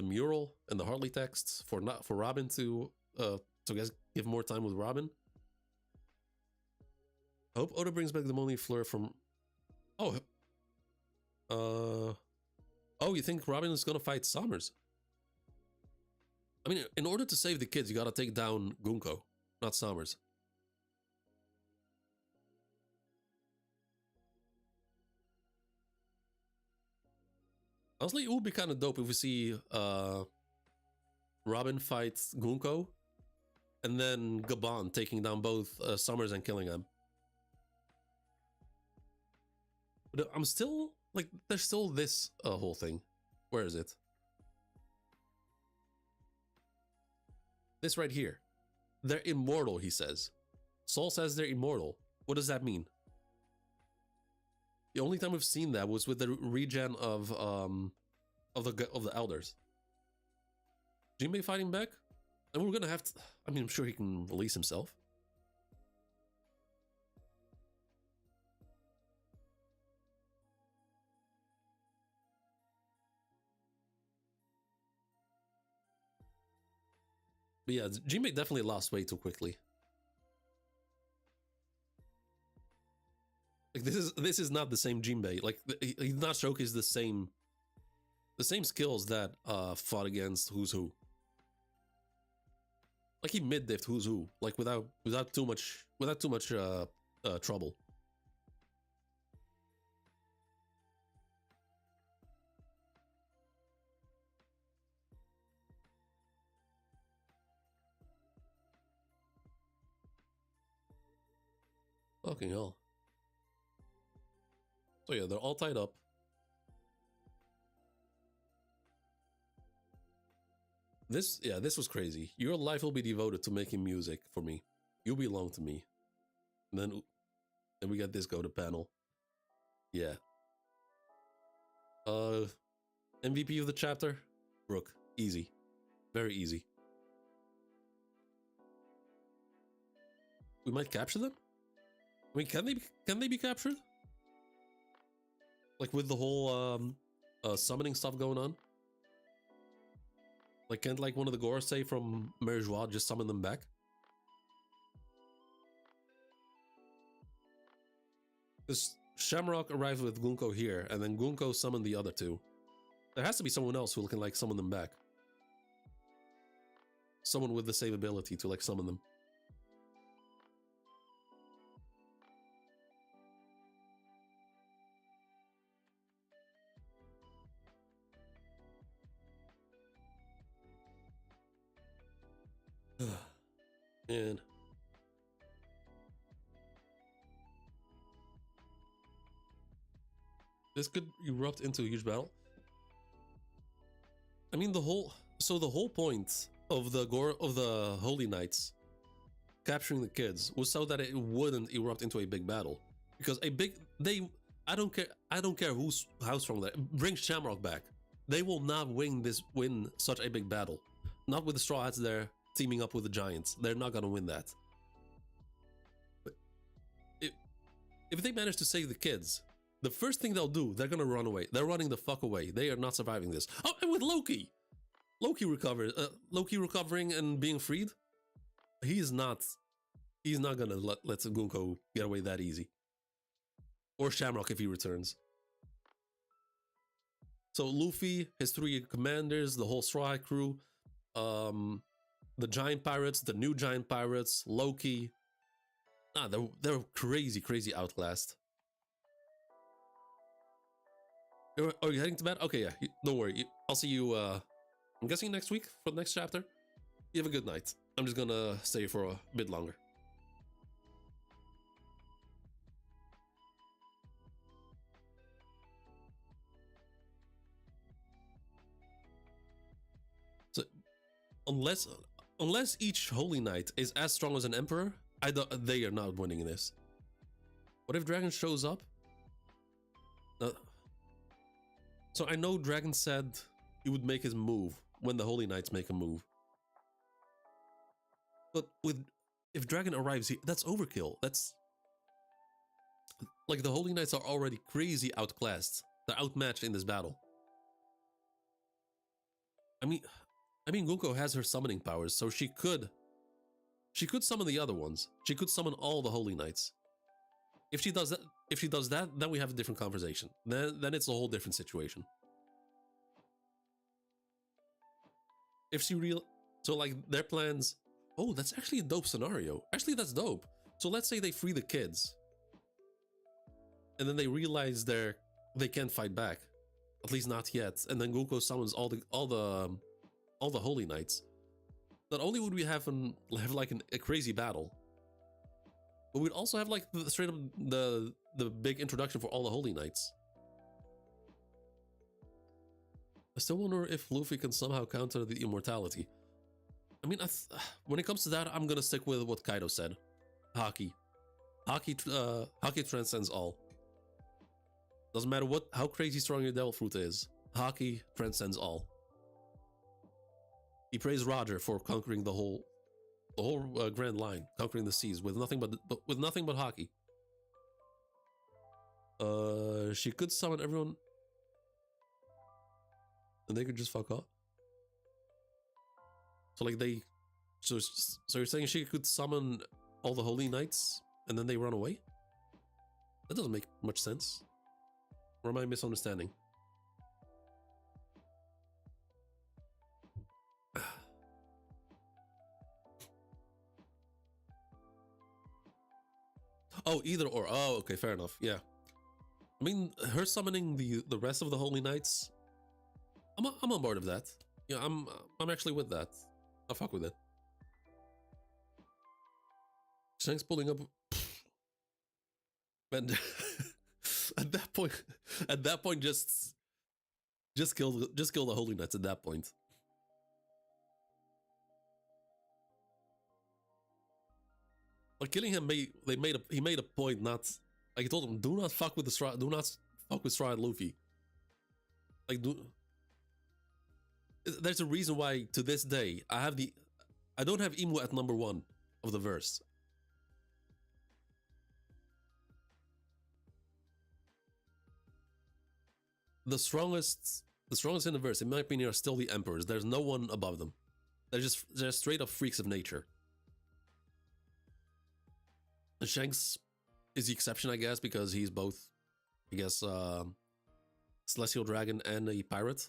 mural and the Harley texts for Robin to give more time with Robin. I hope Oda brings back the Moni Fleur from. You think Robin is gonna fight Summers? I mean, in order to save the kids, you gotta take down Gunko, not Summers. Honestly, it would be kind of dope if we see Robin fight Gunko, and then Gabon taking down both Summers and killing them. But I'm still like, there's still this whole thing. Where is it? This right here. They're immortal, he says. Saul says they're immortal. What does that mean? The only time we've seen that was with the regen of the elders. Jinbei fighting back? And we're gonna have to. I mean, I'm sure he can release himself. But yeah, Jinbei definitely lost way too quickly. Like this is not the same Jinbei. Like he's not showcased the same skills that fought against Who's Who. Like he mid-diffed Who's Who, like without too much trouble. Fucking hell. So yeah, they're all tied up. This was crazy. Your life will be devoted to making music for me. You belong to me. And then we got this go to panel. Yeah. MVP of the chapter, Brooke. Easy. Very easy. We might capture them? I mean, can they be captured? Like with the whole summoning stuff going on? Like, can't like one of the Gorosei from Merjois just summon them back? Because Shamrock arrived with Gunko here, and then Gunko summoned the other two. There has to be someone else who can like summon them back. Someone with the same ability to like summon them. Man. This could erupt into a huge battle. I mean, the whole point of the Holy Knights capturing the kids was so that it wouldn't erupt into a big battle. Because I don't care how strong they bring Shamrock back. They will not win such a big battle. Not with the Straw Hats there teaming up with the Giants. They're not gonna win that. But if they manage to save the kids, the first thing they'll do, they're gonna run away. They're running the fuck away. They are not surviving this. Oh, and with Loki! Loki recovering and being freed. He's not gonna let Gunko get away that easy. Or Shamrock if he returns. So Luffy, his 3 commanders, the whole Straw Hat crew, the giant pirates, the new giant pirates, Loki. They're crazy outclassed. Are you heading to bed? Okay, yeah, don't worry. I'll see you, I'm guessing next week for the next chapter. You have a good night. I'm just gonna stay for a bit longer. So, unless each Holy Knight is as strong as an Emperor, they are not winning this. What if Dragon shows up? So I know Dragon said he would make his move when the Holy Knights make a move. But if Dragon arrives here, that's overkill. That's like the Holy Knights are already crazy outclassed. They're outmatched in this battle. I mean Gunko has her summoning powers, so she could summon the other ones. She could summon all the Holy Knights. If she does that, then we have a different conversation. Then it's a whole different situation. If she so like their plans, oh, that's actually a dope scenario. Actually, that's dope. So let's say they free the kids, and then they realize they can't fight back, at least not yet. And then Gunko summons all the Holy Knights. Not only would we have like a crazy battle, but we'd also have like straight up the big introduction for all the Holy Knights. I still wonder if Luffy can somehow counter the immortality. I mean, when it comes to that, I'm gonna stick with what Kaido said. Haki transcends all. Doesn't matter how crazy strong your Devil Fruit is. Haki transcends all. He praised Roger for conquering the whole Grand Line, conquering the seas with nothing but Haki. She could summon everyone, and they could just fuck off. So like so you're saying she could summon all the Holy Knights and then they run away? That doesn't make much sense. Or am I misunderstanding? Oh, either or. Oh, okay, fair enough. Yeah. I mean, her summoning the rest of the Holy Knights, I'm on board of that. Yeah, I'm actually with that. I'll fuck with it. Shanks pulling up. And at that point, at that point, just kill the holy nuts. At that point, like killing him, he made a point. Not like he told him, do not fuck with the Straw, do not fuck with Straw and Luffy. Like, there's a reason why to this day I don't have Emu at number 1 of the verse. The strongest in the verse, in my opinion, are still the emperors. There's no one above them. They're straight up freaks of nature. And Shanks is the exception, I guess, because he's both, I guess, celestial dragon and a pirate.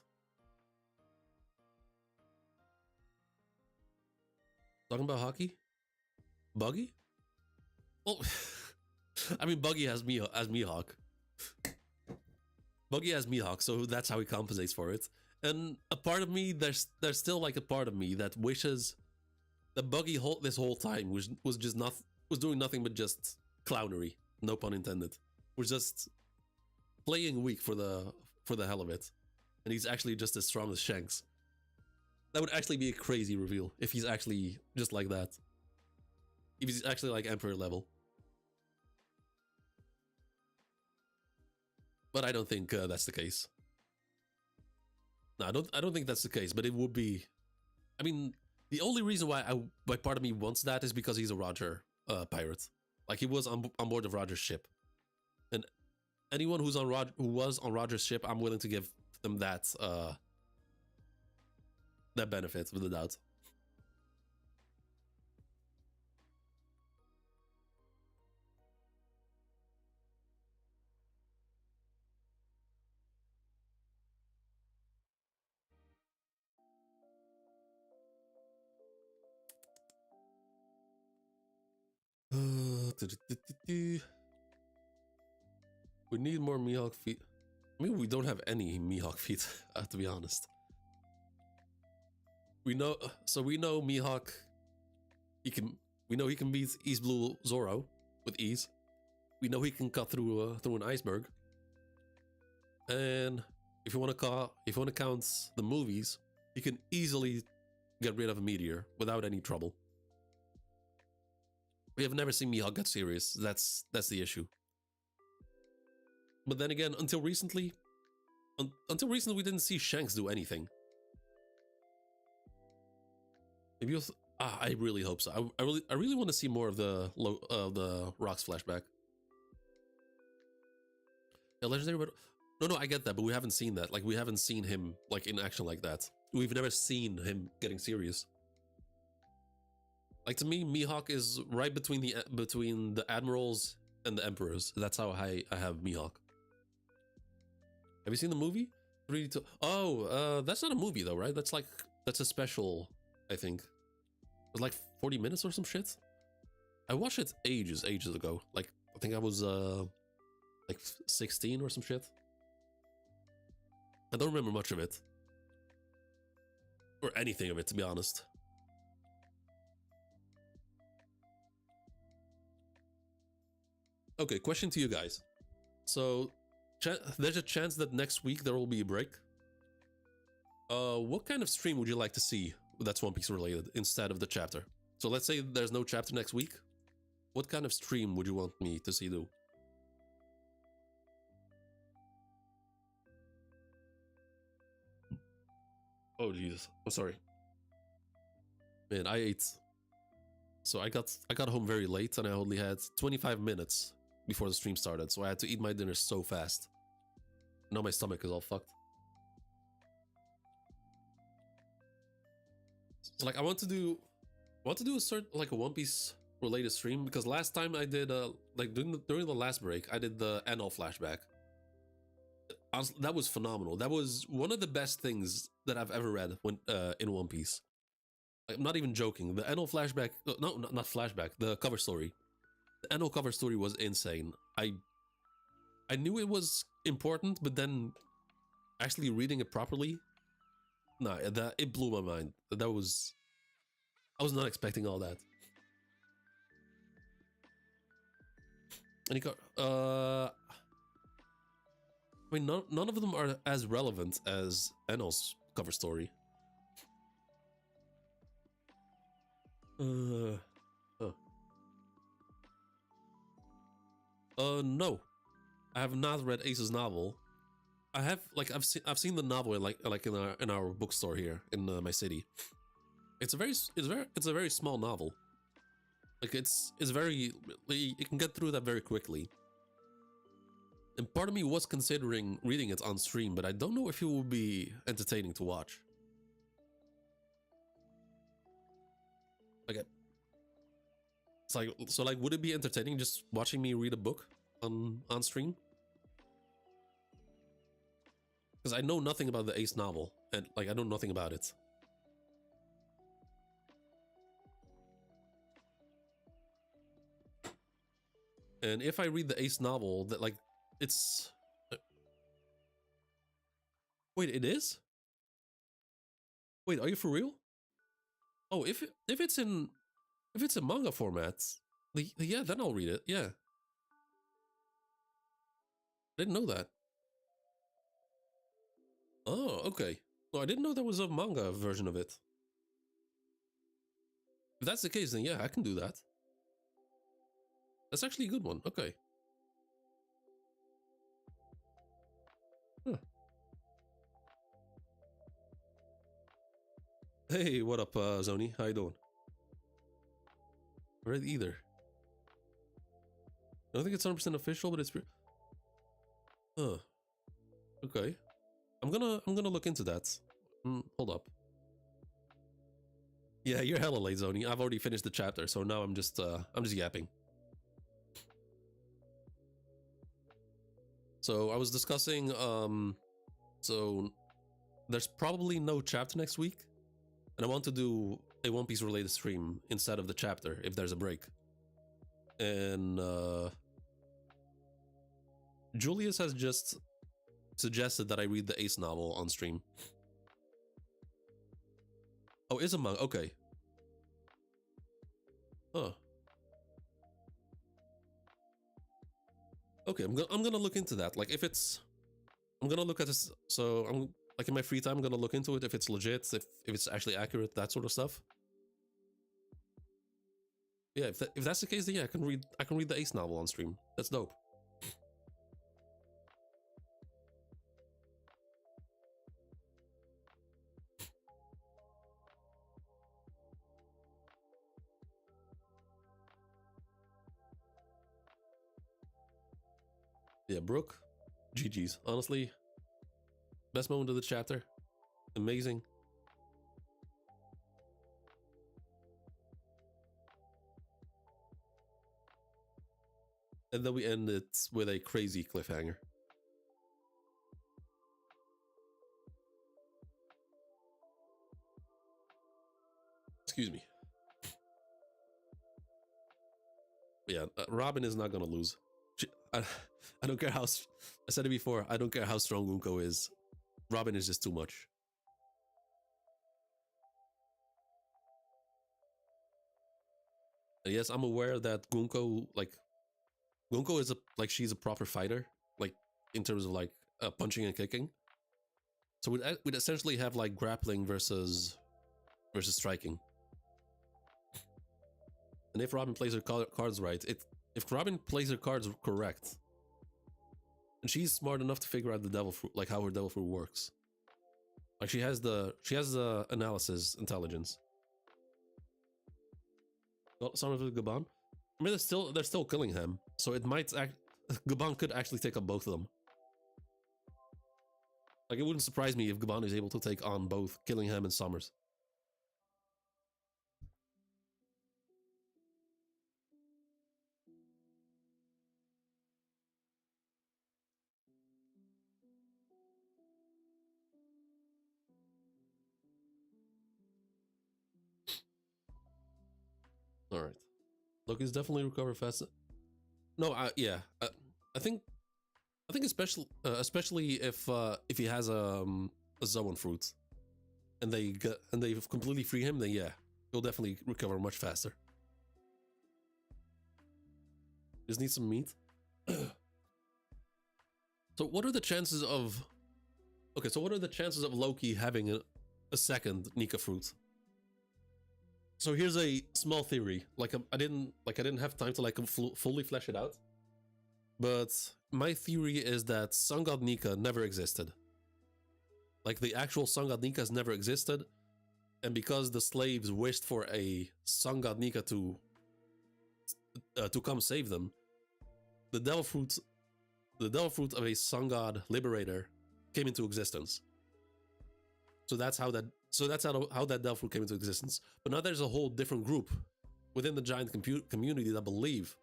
Talking about hockey? Buggy? Well, I mean, Buggy has Mihawk. Buggy has Mihawk, so that's how he compensates for it. And a part of me, there's still like a part of me that wishes that Buggy this whole time was doing nothing but just clownery, no pun intended. Was just playing weak for the hell of it, and he's actually just as strong as Shanks. That would actually be a crazy reveal if he's actually just like that. If he's actually like Emperor level. But I don't think that's the case. No, I don't think that's the case. But it would be. I mean, the only reason why part of me wants that is because he's a Roger pirate. Like he was on board of Roger's ship, and anyone who was on Roger's ship, I'm willing to give them that benefit of the doubt. We need more Mihawk feet. I mean, we don't have any Mihawk feet, to be honest. We know Mihawk. We know he can beat East Blue Zoro with ease. We know he can cut through an iceberg. And if you want to count the movies, he can easily get rid of a meteor without any trouble. We have never seen Mihawk get serious. That's the issue. But then again, until recently, we didn't see Shanks do anything. Maybe I really hope so. I really want to see more of the Rocks flashback. Yeah, legendary. No, I get that, but we haven't seen that. Like, we haven't seen him like in action like that. We've never seen him getting serious. Like, to me, Mihawk is right between the admirals and the emperors. That's how I have Mihawk. Have you seen the movie? That's not a movie though, right? That's a special, I think. It was like 40 minutes or some shit. I watched it ages ago. Like, I think I was like 16 or some shit. I don't remember much of it. Or anything of it, to be honest. Okay, question to you guys. So, there's a chance that next week there will be a break. What kind of stream would you like to see that's One Piece related instead of the chapter? So let's say there's no chapter next week. What kind of stream would you want me to see do? Oh Jesus, I'm sorry. Man, I ate. So I got home very late and I only had 25 minutes before the stream started, so I had to eat my dinner so fast. Now my stomach is all fucked. So like I want to do a certain like a One Piece related stream, because last time I did like during the last break I did the Enel flashback. Honestly, that was phenomenal. That was one of the best things that I've ever read when in One Piece. Like, I'm not even joking. The Enel flashback, no, not flashback. The cover story. The Enel cover story was insane. I knew it was important, but then actually reading it properly, nah, it blew my mind. I was not expecting all that. And he got I mean, none of them are as relevant as Enel's cover story. Oh. No, I have not read Ace's novel. I have I've seen the novel in our bookstore here in my city. It's a very small novel. Like it's very, you can get through that very quickly. And part of me was considering reading it on stream, but I don't know if it will be entertaining to watch. Okay. It's like, so like, would it be entertaining just watching me read a book on stream? Because I know nothing about the Ace novel, and like I know nothing about it. And if I read the Ace novel, that like it's wait, it is? Wait, are you for real? Oh, if it's in manga format, yeah, then I'll read it. Yeah, didn't know that. Oh, okay. No, I didn't know there was a manga version of it. If that's the case, then yeah, I can do that. That's actually a good one. Okay. Huh. Hey, what up, Zoni? How you doing? Read either. I don't think it's 100% official, but it's... Huh. Okay. I'm gonna look into that. Hold up. Yeah, you're hella late, Zoni. I've already finished the chapter, so now I'm just yapping. So I was discussing, so there's probably no chapter next week, and I want to do a One Piece related stream instead of the chapter if there's a break. And Julius has just suggested that I read the Ace novel on stream. Oh, is a manga? Okay. Huh. Okay, I'm gonna look into that. Like, if it's, I'm gonna look at this. So I'm like in my free time, I'm gonna look into it if it's legit, if it's actually accurate, that sort of stuff. Yeah, if that's the case, then yeah, I can read the Ace novel on stream. That's dope. Yeah, Brooke, GG's. Honestly, best moment of the chapter. Amazing. And then we end it with a crazy cliffhanger. Excuse me. Yeah, Robin is not gonna lose. I don't care how, I said it before, I don't care how strong Gunko is. Robin is just too much. And yes, I'm aware that Gunko is she's a proper fighter, like in terms of like punching and kicking. So we'd essentially have like grappling versus striking. And if Robin plays her cards right, if Robin plays her cards correct, and she's smart enough to figure out the devil fruit, like how her devil fruit works. Like she has the analysis intelligence. Some of it Gabon. I mean, they're still killing him, so it might Gabon could actually take up both of them. Like, it wouldn't surprise me if Gabon is able to take on both Killingham and Summers. All right, Loki's definitely recovered faster. No, yeah, I think especially if he has a Zoan fruit, and they completely free him, then yeah, he'll definitely recover much faster. Just need some meat. So what are the chances of... Okay, so what are the chances of Loki having a second Nika fruit? So here's a small theory. Like I didn't have time to like fully flesh it out. But my theory is that Sun God Nika never existed. Like the actual Sun God Nika has never existed, and because the slaves wished for a Sun God Nika to come save them, the devil fruit of a Sun God liberator came into existence. So that's how that devil fruit came into existence. But now there's a whole different group within the giant community that believe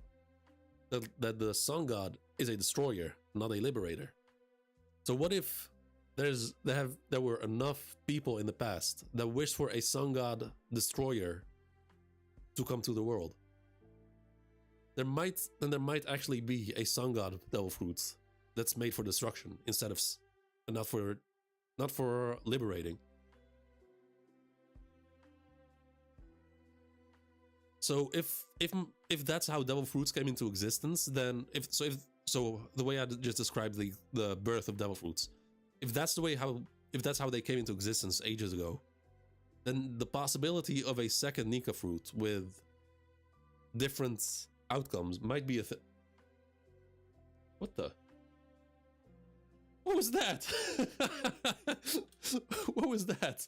that the Sun God is a destroyer, not a liberator. So what if there were enough people in the past that wished for a Sun God destroyer to come to the world? There might actually be a Sun God devil fruit that's made for destruction instead of not for liberating. So if that's how devil fruits came into existence, then if the way I just described the birth of devil fruits, if that's how they came into existence ages ago, then the possibility of a second Nika fruit with different outcomes might be a thing. What the? What was that? What was that?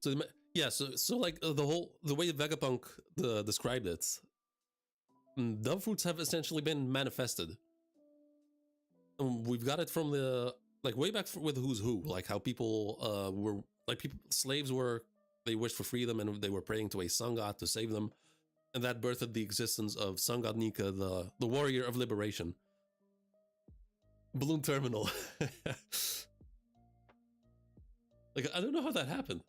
So yeah, so like the way Vegapunk described it, devil fruits have essentially been manifested. We've got it from the way back with Who's Who, like how people were slaves were, they wished for freedom and they were praying to a sun god to save them, and that birthed the existence of Sun God Nika, the warrior of liberation. Balloon terminal. Like I don't know how that happened.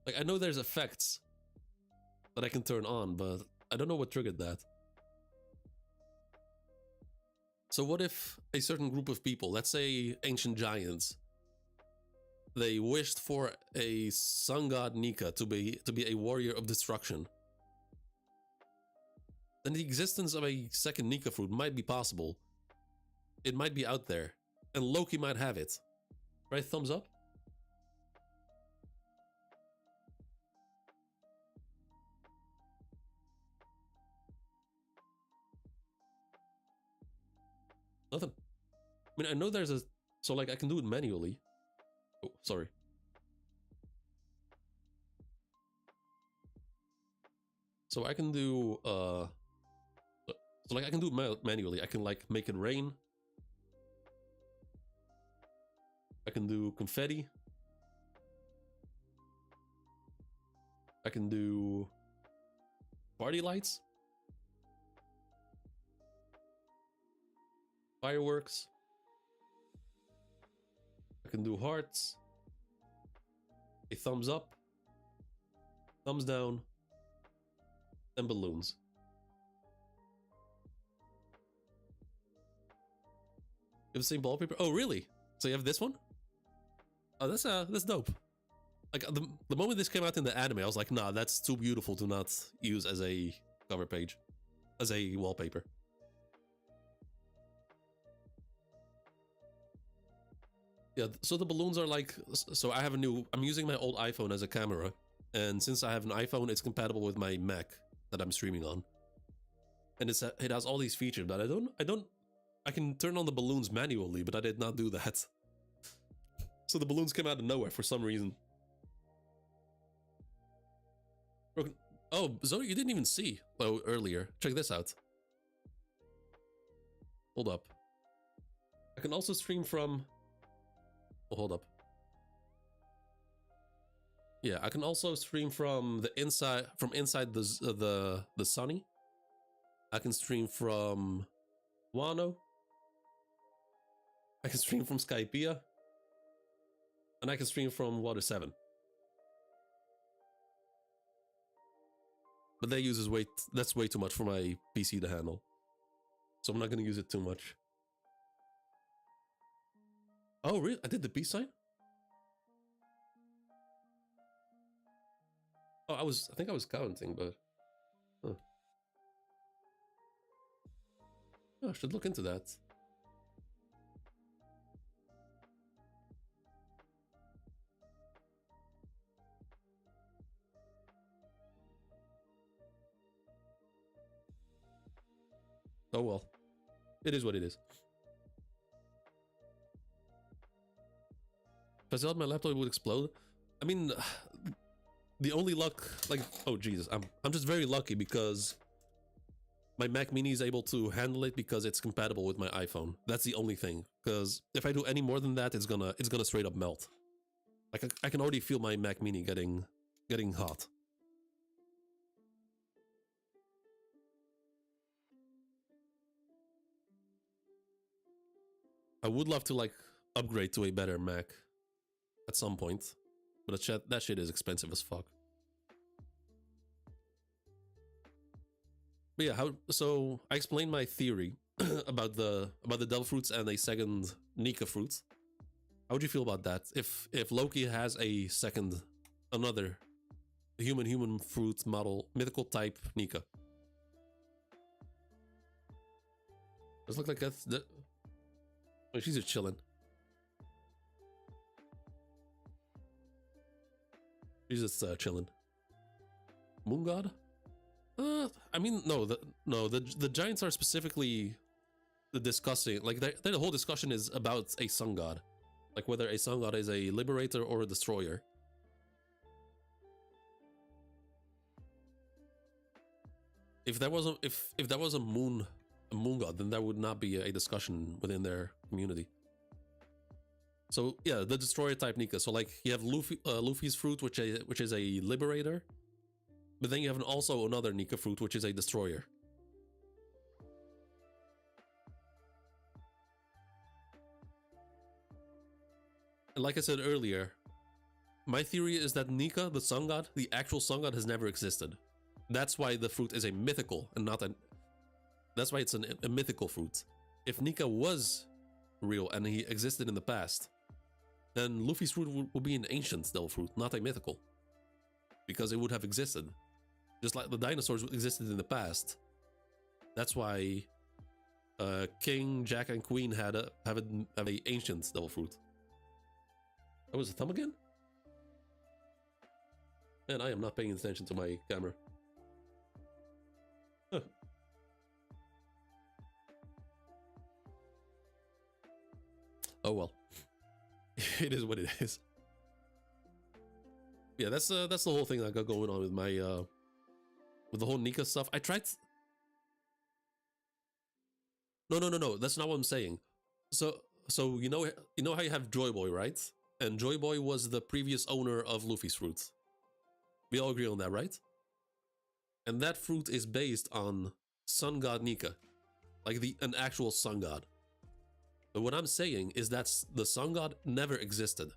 Like I know there's effects that I can turn on, but I don't know what triggered that. So what if a certain group of people, let's say ancient giants, they wished for a Sun God Nika to be a warrior of destruction? Then the existence of a second Nika fruit might be possible. It might be out there, and Loki might have it. Right? Thumbs up? Nothing. I mean, I know there's so like I can do it manually. Oh, sorry. So I can do so like I can do it manually. I can like make it rain. I can do confetti. I can do party lights. Fireworks. I can do hearts. A thumbs up. Thumbs down. And balloons. You have the same wallpaper? Oh, really? So you have this one? Oh, that's dope. Like the moment this came out in the anime, I was like, nah, that's too beautiful to not use as a cover page, as a wallpaper. Yeah, so the balloons are like, so I'm using my old iPhone as a camera, and since I have an iPhone, it's compatible with my Mac that I'm streaming on. And it has all these features, but I can turn on the balloons manually, but I did not do that. So the balloons came out of nowhere for some reason. Oh, Zoe, you didn't even see earlier. Check this out. Hold up. I can also stream from... Oh, hold up. Yeah, I can also stream from inside the Sunny. I can stream from Wano. I can stream from Skypiea. And I can stream from Water 7. But that uses that's way too much for my PC to handle. So I'm not going to use it too much. Oh, really? I did the peace sign? Oh, I think I was counting, but huh. Oh, I should look into that. Oh well, it is what it is. If I still had my laptop, it would explode. I mean, the only luck, like, oh Jesus, I'm just very lucky because my Mac Mini is able to handle it because it's compatible with my iPhone. That's the only thing. Because if I do any more than that, it's gonna straight up melt. Like I can already feel my Mac Mini getting hot. I would love to like upgrade to a better Mac at some point, but that shit is expensive as fuck. But yeah, so I explained my theory about the devil fruits and a second nika fruit. How would you feel about that? If Loki has a second, another human fruit model, mythical type nika? Does look like that's that. Oh, she's just chilling. She's just chilling. Moon god? I mean, no, the giants are specifically discussing, like, the whole discussion is about a sun god, like whether a sun god is a liberator or a destroyer. If that was a moon god, then that would not be a discussion within their community. So yeah, the destroyer type nika. So like you have Luffy's fruit, which is a liberator. But then you have also another nika fruit, which is a destroyer. And like I said earlier, my theory is that Nika, the sun god, the actual sun god, has never existed. That's why the fruit is a mythical and not a... That's why it's a mythical fruit. If Nika was real and he existed in the past, then Luffy's fruit would be an ancient devil fruit, not a mythical. Because it would have existed. Just like the dinosaurs existed in the past. That's why King, Jack, and Queen have a ancient devil fruit. That was a thumb again? Man, I am not paying attention to my camera. Huh. Oh well. It is what it is. Yeah, that's the whole thing I got going on with my with the whole Nika stuff. I tried... No. That's not what I'm saying. So you know how you have Joy Boy, right? And Joy Boy was the previous owner of Luffy's fruit. We all agree on that, right? And that fruit is based on Sun God Nika, like an actual sun god. But what I'm saying is that the sun god never existed.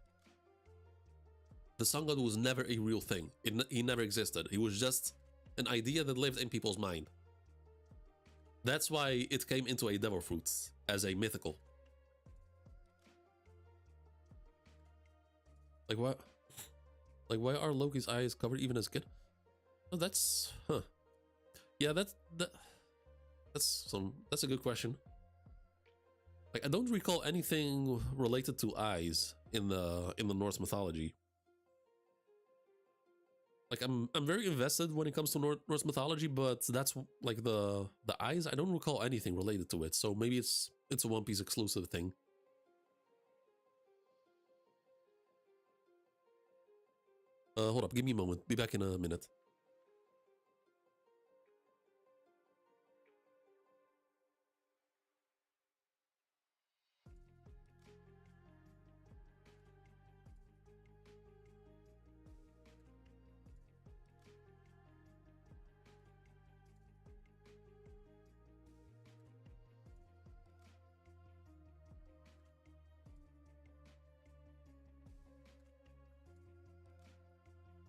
The sun god was never a real thing. He never existed. He was just an idea that lived in people's mind. That's why it came into a devil fruit as a mythical. Like what? Like why are Loki's eyes covered even as a kid? Oh, that's yeah, that's a good question. Like I don't recall anything related to eyes in the Norse mythology. Like I'm very invested when it comes to Norse mythology, but that's like the eyes. I don't recall anything related to it. So maybe it's a One Piece exclusive thing. Hold up, give me a moment. Be back in a minute.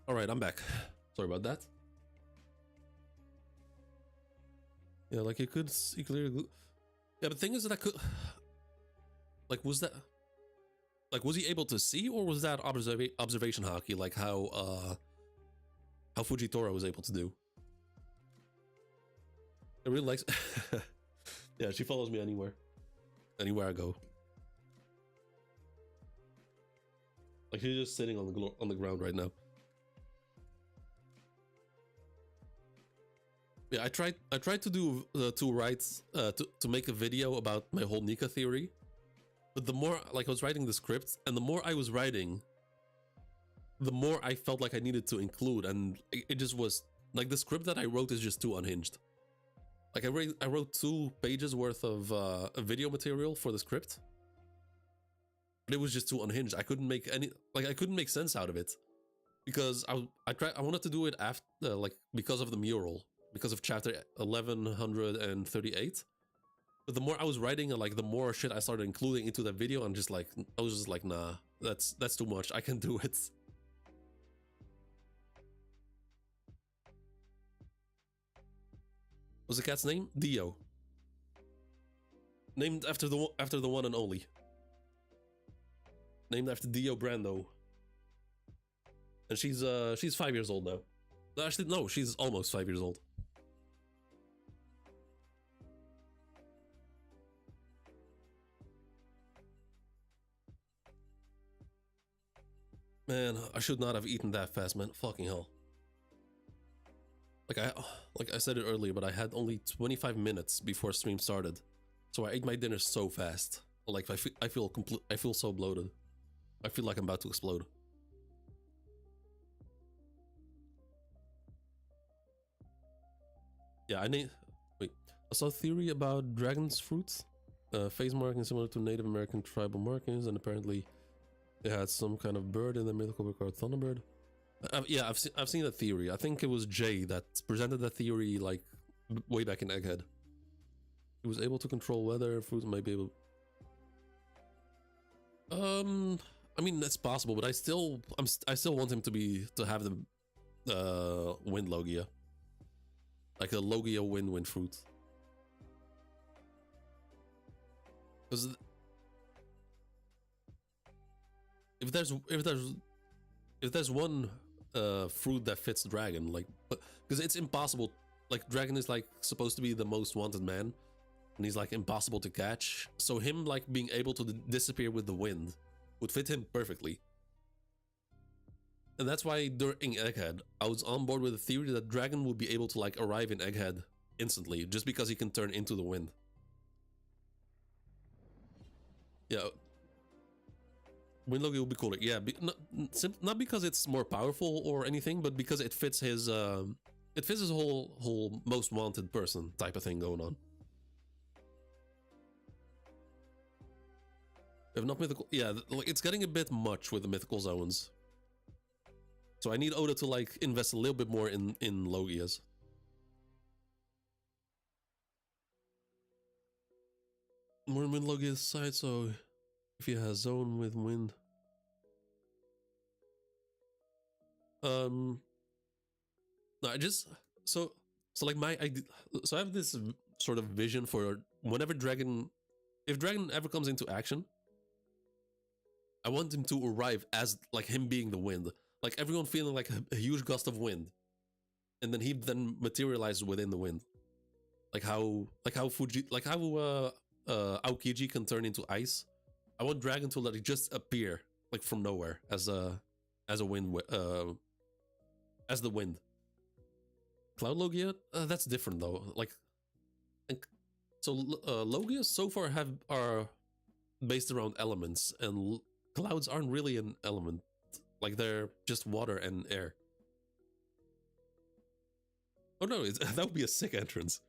All right, I'm back. Sorry about that. Yeah, like you clearly... Yeah, but the thing is that I could... Like, was that... Like, was he able to see, or was that observation hockey? Like how how Fujitora was able to do. I really likes. Yeah, she follows me anywhere I go. Like she's just sitting on the ground right now. Yeah, I tried to do to make a video about my whole Nika theory, but the more like I was writing the script, and the more I was writing, the more I felt like I needed to include, and it just was like the script that I wrote is just too unhinged. Like I wrote 2 pages worth of video material for the script, but it was just too unhinged. I couldn't make I couldn't make sense out of it, because I wanted to do it after because of the mural, because of chapter 1138. But the more I was writing, and the more shit I started including into that video, and I was just like, nah, that's too much. I can do it. What's the cat's name? Dio. Named after the one and only. Named after Dio Brando. And she's 5 years old now. Actually, no, she's almost 5 years old. Man, I should not have eaten that fast, man. Fucking hell. Like I said it earlier, but I had only 25 minutes before stream started, so I ate my dinner so fast. Like I feel so bloated. I feel like I'm about to explode. Yeah, I saw a theory about dragon's fruit, face marking similar to Native American tribal markings, and apparently they had some kind of bird in the mythical book called Thunderbird. Yeah, I've seen that theory. I think it was Jay that presented that theory like way back in Egghead. He was able to control weather, fruit might be able. I mean that's possible, but I still want him to have the wind Logia, like a Logia wind fruit. Because if there's one fruit that fits dragon, like, because it's impossible, like dragon is like supposed to be the most wanted man, and he's like impossible to catch, so him like being able to disappear with the wind would fit him perfectly. And that's why during Egghead I was on board with the theory that dragon would be able to like arrive in Egghead instantly just because he can turn into the wind. Yeah, wind Loki will be cooler. Yeah, not because it's more powerful or anything, but because it fits his whole most wanted person type of thing going on. If not mythical, yeah, like it's getting a bit much with the mythical zones. So I need Oda to like invest a little bit more in Logias. More wind Logia's side, so if he has zone with wind. No, I just so like so I have this sort of vision for whenever if dragon ever comes into action, I want him to arrive as like him being the wind, like everyone feeling like a huge gust of wind, and then he materializes within the wind, like how Aokiji can turn into ice. I want dragon to let it just appear like from nowhere as a wind, as the wind. Cloud Logia, that's different though. Like, so Logias so far are based around elements, and clouds aren't really an element. Like they're just water and air. Oh no, that would be a sick entrance.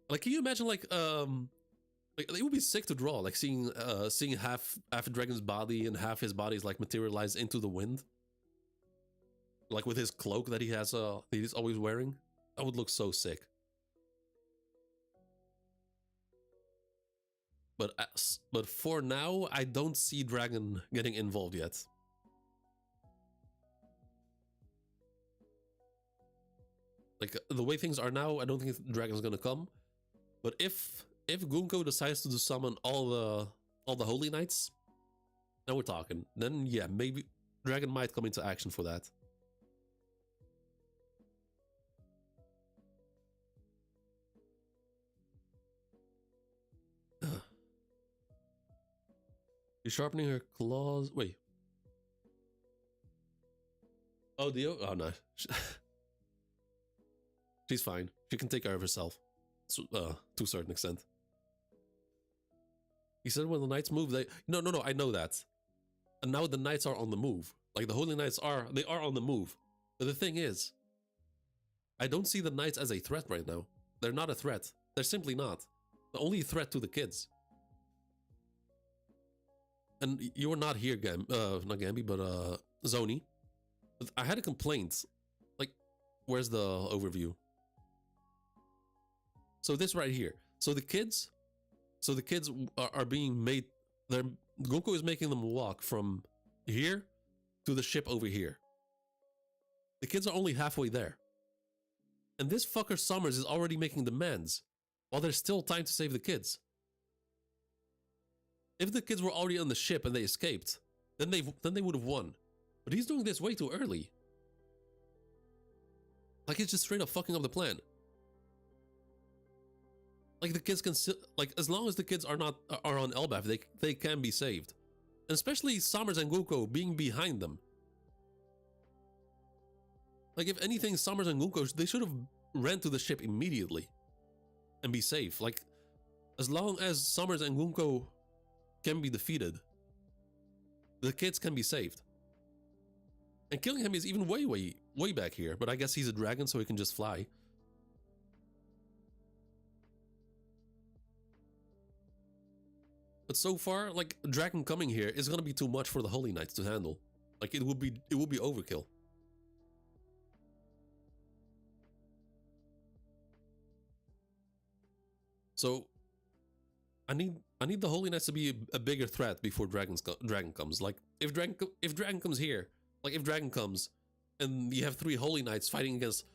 Like, can you imagine like it would be sick to draw, like seeing half a dragon's body and half his body is like materialized into the wind, like with his cloak that he's always wearing. That would look so sick. But for now, I don't see dragon getting involved yet. Like the way things are now, I don't think dragon's gonna come. But if Gunko decides to summon all the holy knights, now we're talking. Then yeah, maybe dragon might come into action for that. She's sharpening her claws. Wait. Oh, oh no. She's fine. She can take care of herself. To a certain extent. He said when the knights move, they... No, I know that. And now the knights are on the move. Like, the holy knights are... They are on the move. But the thing is... I don't see the knights as a threat right now. They're not a threat. They're simply not. The only threat to the kids. And you were not here, not Gambi, but Zoni. But I had a complaint. Like, where's the overview? So this right here. So the kids are being made... Gunko is making them walk from here to the ship over here. The kids are only halfway there. And this fucker Summers is already making demands, while there's still time to save the kids. If the kids were already on the ship and they escaped, then they would have won. But he's doing this way too early. Like, he's just straight up fucking up the plan. Like, the kids can like, as long as the kids are on elbaf, they can be saved. And especially Summers and Gunko being behind them. Like, if anything, Summers and Gunko, they should have ran to the ship immediately and be safe. Like, as long as Summers and Gunko can be defeated, the kids can be saved. And killing him is even way back here, but I guess he's a dragon, so he can just fly. But so far, like, dragon coming here is gonna be too much for the Holy Knights to handle. Like, it would be overkill. So, I need the Holy Knights to be a bigger threat before dragon comes. Like, if dragon comes here, like, if dragon comes, and you have 3 Holy Knights fighting against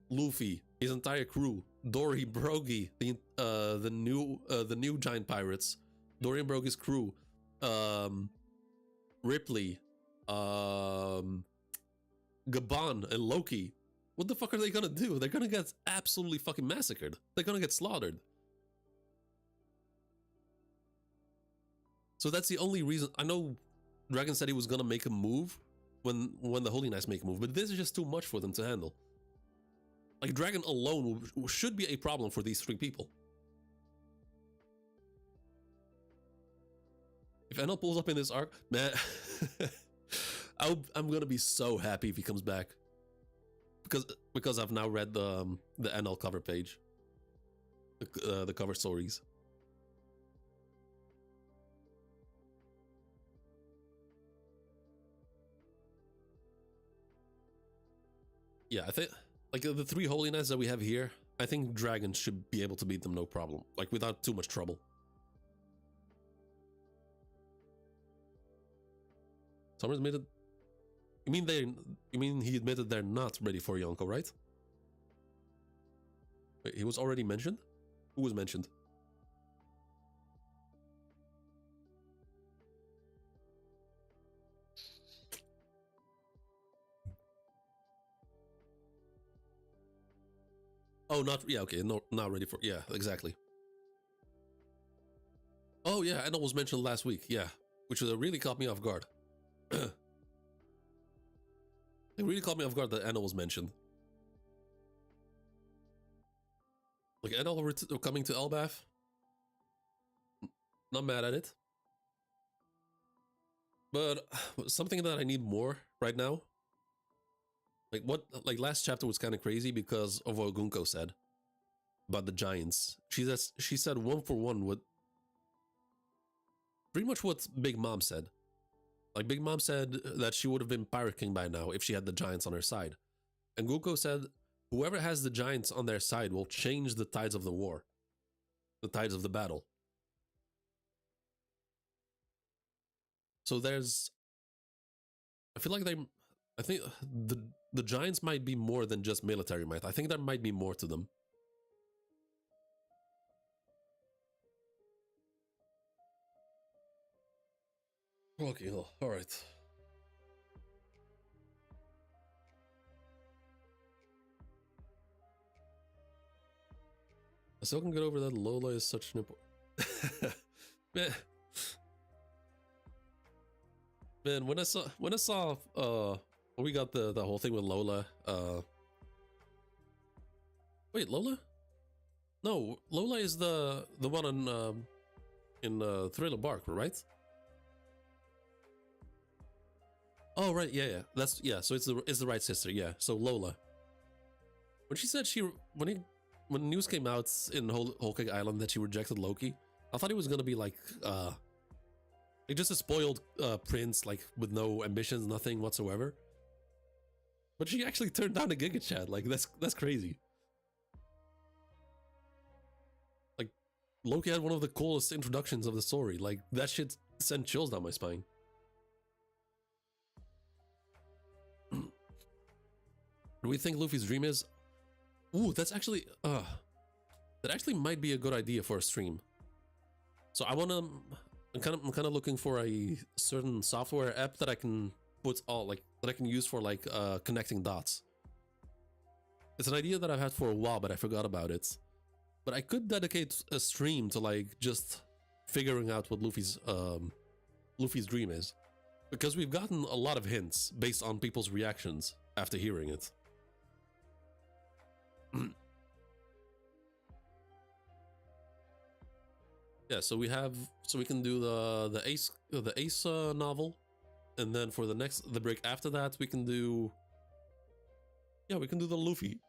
Luffy, his entire crew, Dory, Brogy, the new giant pirates, Dory and Brogy's crew, Ripley, Gaban, and Loki. What the fuck are they gonna do? They're gonna get absolutely fucking massacred. They're gonna get slaughtered. So that's the only reason. I know Dragon said he was gonna make a move when the Holy Knights make a move, but this is just too much for them to handle. Like, Dragon alone should be a problem for these 3 people. If NL pulls up in this arc, man, I'm gonna be so happy if he comes back, because I've now read the NL cover page, the cover stories. Yeah, I think, like, the 3 Holy Knights that we have here, I think Dragon should be able to beat them no problem, like, without too much trouble. Summers admitted. You mean he admitted they're not ready for Yonko, right? Wait, he was already mentioned? Who was mentioned? Oh, not, yeah, okay, no, not ready for, yeah, exactly. Oh yeah, Enel was mentioned last week, yeah, which really caught me off guard. It really caught me off guard that Enel was mentioned. Like, Enel coming to elbaf, not mad at it. But something that I need more right now, like last chapter was kind of crazy because of what Gunko said about the giants. She said 1 for 1 with pretty much what Big Mom said. Like, Big Mom said that she would have been Pirate King by now if she had the giants on her side. And Gunko said whoever has the giants on their side will change the tides of the war. The tides of the battle. So there's... I feel like I think the giants might be more than just military might. I think there might be more to them. Okay, alright. I still can get over that Lola is such an important... Man, when I saw when we got the whole thing with Lola, wait, Lola? No, Lola is the one in Thriller Bark, right? Oh right, yeah. That's yeah. So it's the right sister, yeah. So Lola, when she said when news came out in Whole Cake Island that she rejected Loki, I thought he was gonna be like just a spoiled prince, like with no ambitions, nothing whatsoever. But she actually turned down a Giga Chat. Like that's crazy. Like Loki had one of the coolest introductions of the story. Like that shit sent chills down my spine. Do we think Luffy's dream is? Ooh, that actually might be a good idea for a stream. So I'm kind of looking for a certain software app that I can put all that I can use for connecting dots. It's an idea that I've had for a while, but I forgot about it. But I could dedicate a stream to just figuring out what Luffy's dream is, because we've gotten a lot of hints based on people's reactions after hearing it. Yeah, so we can do the Ace novel, and then for the break after that we can do the Luffy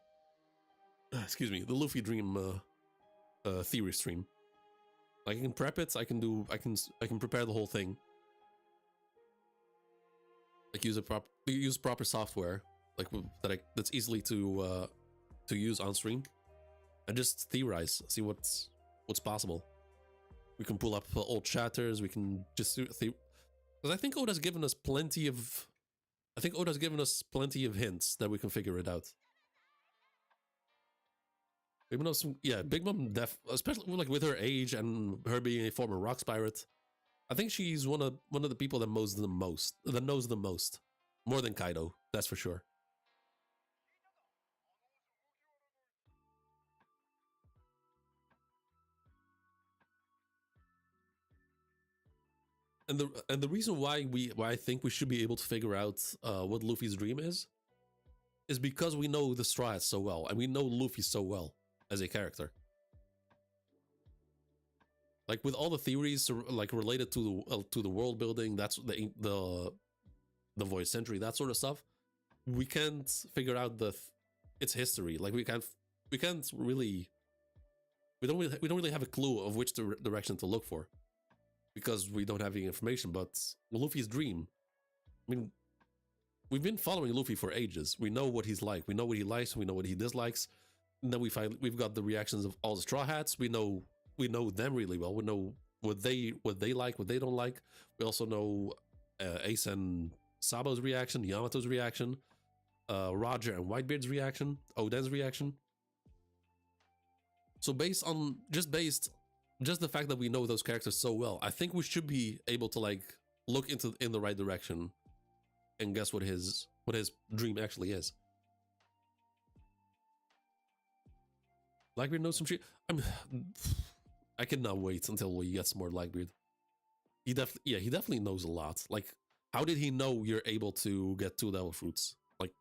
excuse me, the Luffy dream theory stream. Like I can prep it, I can prepare the whole thing. Like use proper software that's easily to use on stream, and just theorize, see what's possible. We can pull up old chatters. We can just because I think Oda's given us plenty of hints that we can figure it out. Even though Big Mom especially with her age and her being a former rocks pirate, I think she's one of the people that knows the most, more than Kaido. That's for sure. And the reason why I think we should be able to figure out what Luffy's dream is because we know the Straw Hats so well, and we know Luffy so well as a character. Like with all the theories related to the world building, that's the voice century, that sort of stuff. We can't figure out its history. Like we don't really have a clue of which direction to look for, because we don't have any information. But Luffy's dream, I mean, we've been following Luffy for ages. We know what he's like. We know what he likes. We know what he dislikes. And then we've got the reactions of all the Straw Hats. We know them really well. We know what they like, what they don't like. We also know Ace and Sabo's reaction, Yamato's reaction, Roger and Whitebeard's reaction, Oden's reaction. So based just the fact that we know those characters so well, I think we should be able to look in the right direction and guess what his dream actually is. Blackbeard knows some shit. I cannot wait until we get some more Blackbeard. He definitely knows a lot. Like, how did he know you're able to get 2 devil fruits? Like,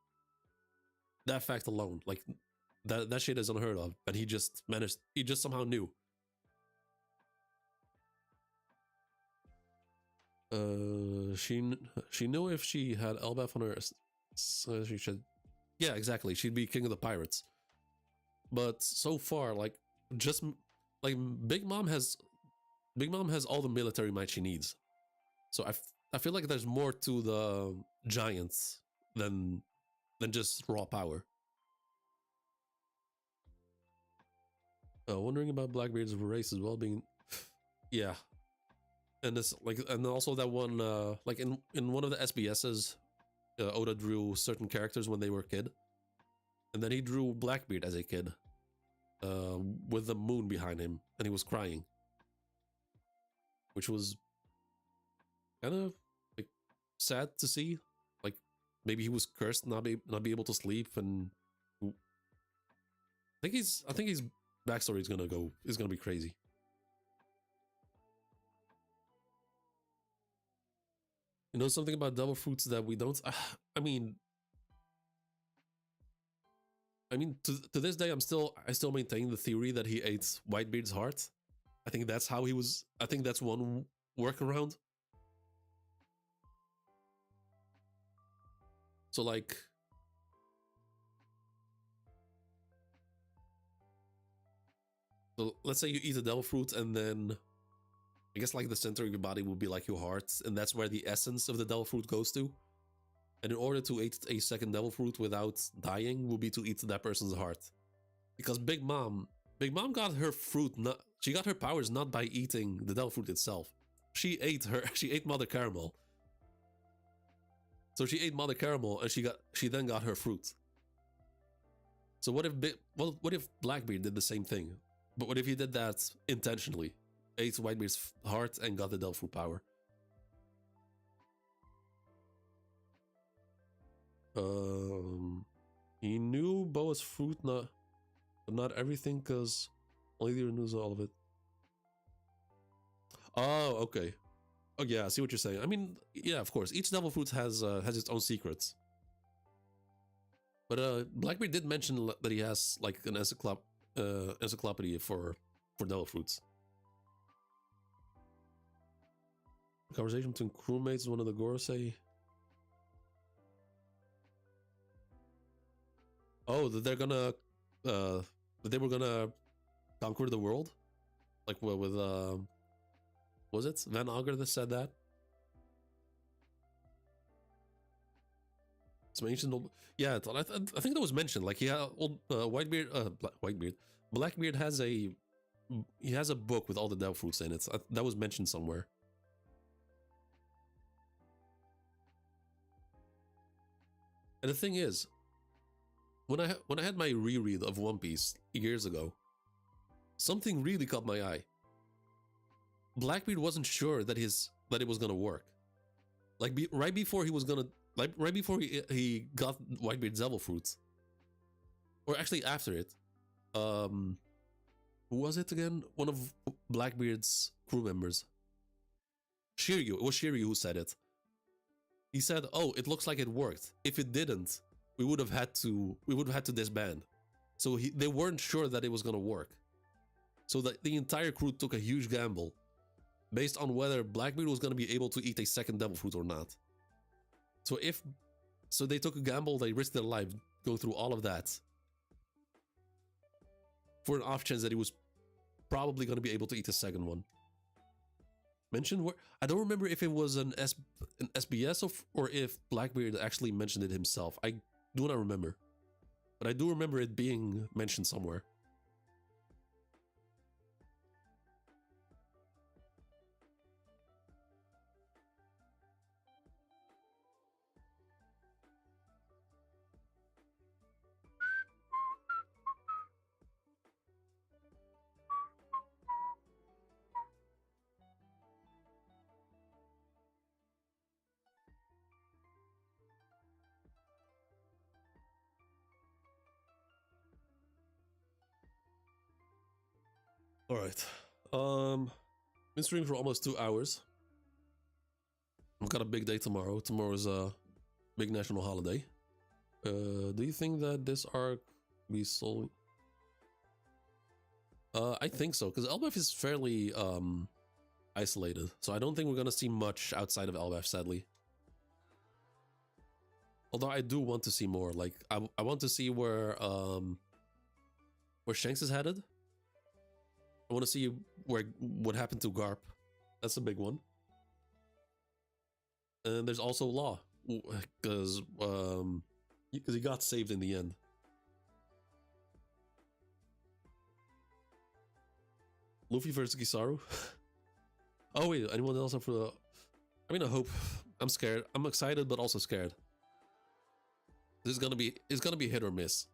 that fact alone, like that shit is unheard of, and he just somehow knew. She knew if she had elbaf on her, so she should. Yeah, exactly. She'd be king of the pirates. But so far, Big Mom has all the military might she needs. So I feel like there's more to the giants than just raw power. Wondering about Blackbeard's race as well being, yeah. And this and also that one in one of the SBSs, Oda drew certain characters when they were a kid, and then he drew Blackbeard as a kid, with the moon behind him, and he was crying, which was kind of sad to see. Like maybe he was cursed not be able to sleep, and I think his backstory is gonna be crazy. You know something about devil fruits that we don't? I mean, to this day, I still maintain the theory that he ate Whitebeard's heart. I think that's how he was. I think that's one workaround. So like, so let's say you eat a devil fruit, and then I guess like the center of your body will be like your heart, and that's where the essence of the devil fruit goes to. And in order to eat a second devil fruit without dying, will be to eat that person's heart. Because Big Mom got her fruit not. She got her powers not by eating the devil fruit itself. She ate Mother Caramel. So she ate Mother Caramel, and she then got her fruit. So what if Blackbeard did the same thing? But what if he did that intentionally? Ate Whitebeard's heart and got the devil fruit power. He knew Boa's fruit, but not everything, because only the knows all of it. Oh, okay. Oh yeah, I see what you're saying. I mean, yeah, of course. Each devil fruit has its own secrets. But Blackbeard did mention that he has like an encyclopedia for devil fruits. Conversation between crewmates, one of the Gorosei. Oh, that they're gonna that they were gonna conquer the world? Like with was it Van Auger that said that? Some ancient old, yeah, I think that was mentioned. Like, yeah, old Blackbeard has a book with all the devil fruits in it. That was mentioned somewhere. And the thing is, when I had my reread of One Piece years ago, something really caught my eye. Blackbeard wasn't sure that it was gonna work. Like right before he was gonna, like right before he got Whitebeard's devil fruits, or actually after it, who was it again? One of Blackbeard's crew members. Shiryu. It was Shiryu who said it. He said, "Oh, it looks like it worked. If it didn't, we would have had to disband." So they weren't sure that it was gonna work. So the entire crew took a huge gamble based on whether Blackbeard was gonna be able to eat a second devil fruit or not. So they took a gamble, they risked their life, go through all of that for an off chance that he was probably gonna be able to eat a second one. Mentioned where I don't remember if it was an SBS or if Blackbeard actually mentioned it himself. I do not remember, but I do remember it being mentioned somewhere. All right. Been streaming for almost 2 hours. I've got a big day tomorrow. Tomorrow's a big national holiday. Do you think that this arc be solving? I think so, because elbaf is fairly isolated, so I don't think we're gonna see much outside of elbaf, sadly. Although I do want to see more. Like I want to see where Shanks is headed. I want to see what happened to Garp. That's a big one. And there's also Law, because he got saved in the end. Luffy versus Kizaru. Oh wait, anyone else up for the? I mean, I hope. I'm scared. I'm excited, but also scared. It's gonna be hit or miss.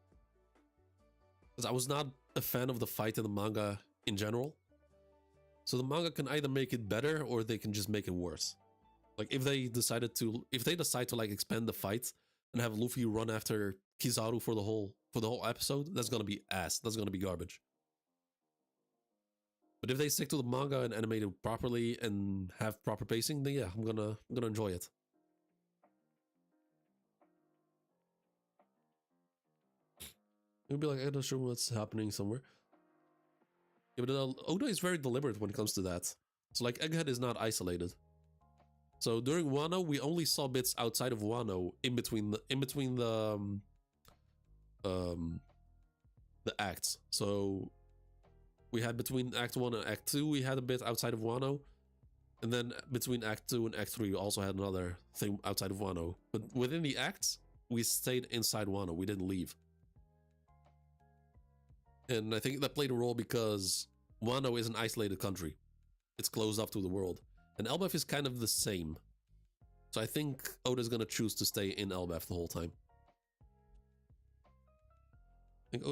Because I was not a fan of the fight in the manga in general. So the manga can either make it better or they can just make it worse. Like if they decide to like expand the fight and have Luffy run after Kizaru for the whole episode, that's gonna be ass. That's gonna be garbage. But if they stick to the manga and animate it properly and have proper pacing, then yeah, I'm gonna enjoy it. He'll be like, I'm not sure what's happening somewhere. Yeah, but Oda is very deliberate when it comes to that. So like Egghead is not isolated. So during Wano, we only saw bits outside of Wano in between the acts. So we had between Act 1 and Act 2, we had a bit outside of Wano. And then between Act 2 and Act 3, we also had another thing outside of Wano. But within the acts, we stayed inside Wano. We didn't leave. And I think that played a role because Wano is an isolated country. It's closed off to the world. And Elbaf is kind of the same. So I think Oda's gonna choose to stay in Elbaf the whole time. I think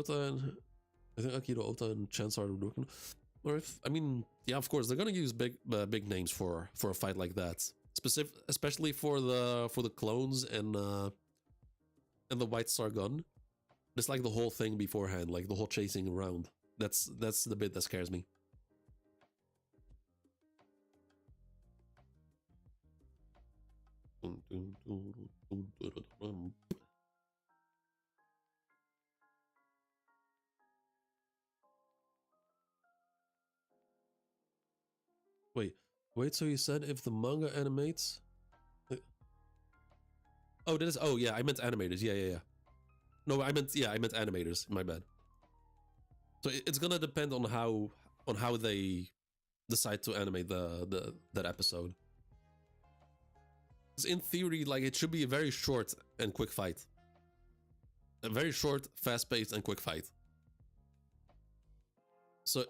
Akira, Ota, and Chance are working. Or if, I mean, yeah, of course, they're gonna use big names for a fight like that. Especially for the clones and the White Star gun. It's like the whole thing beforehand, like the whole chasing around. That's the bit that scares me. Wait, so you said if the manga animates? Oh, that is, oh yeah, I meant animators. Yeah. No, I meant animators. My bad. So it's gonna depend on how they decide to animate that episode. In theory, like, it should be a very short and quick fight. A very short, fast-paced, and quick fight. So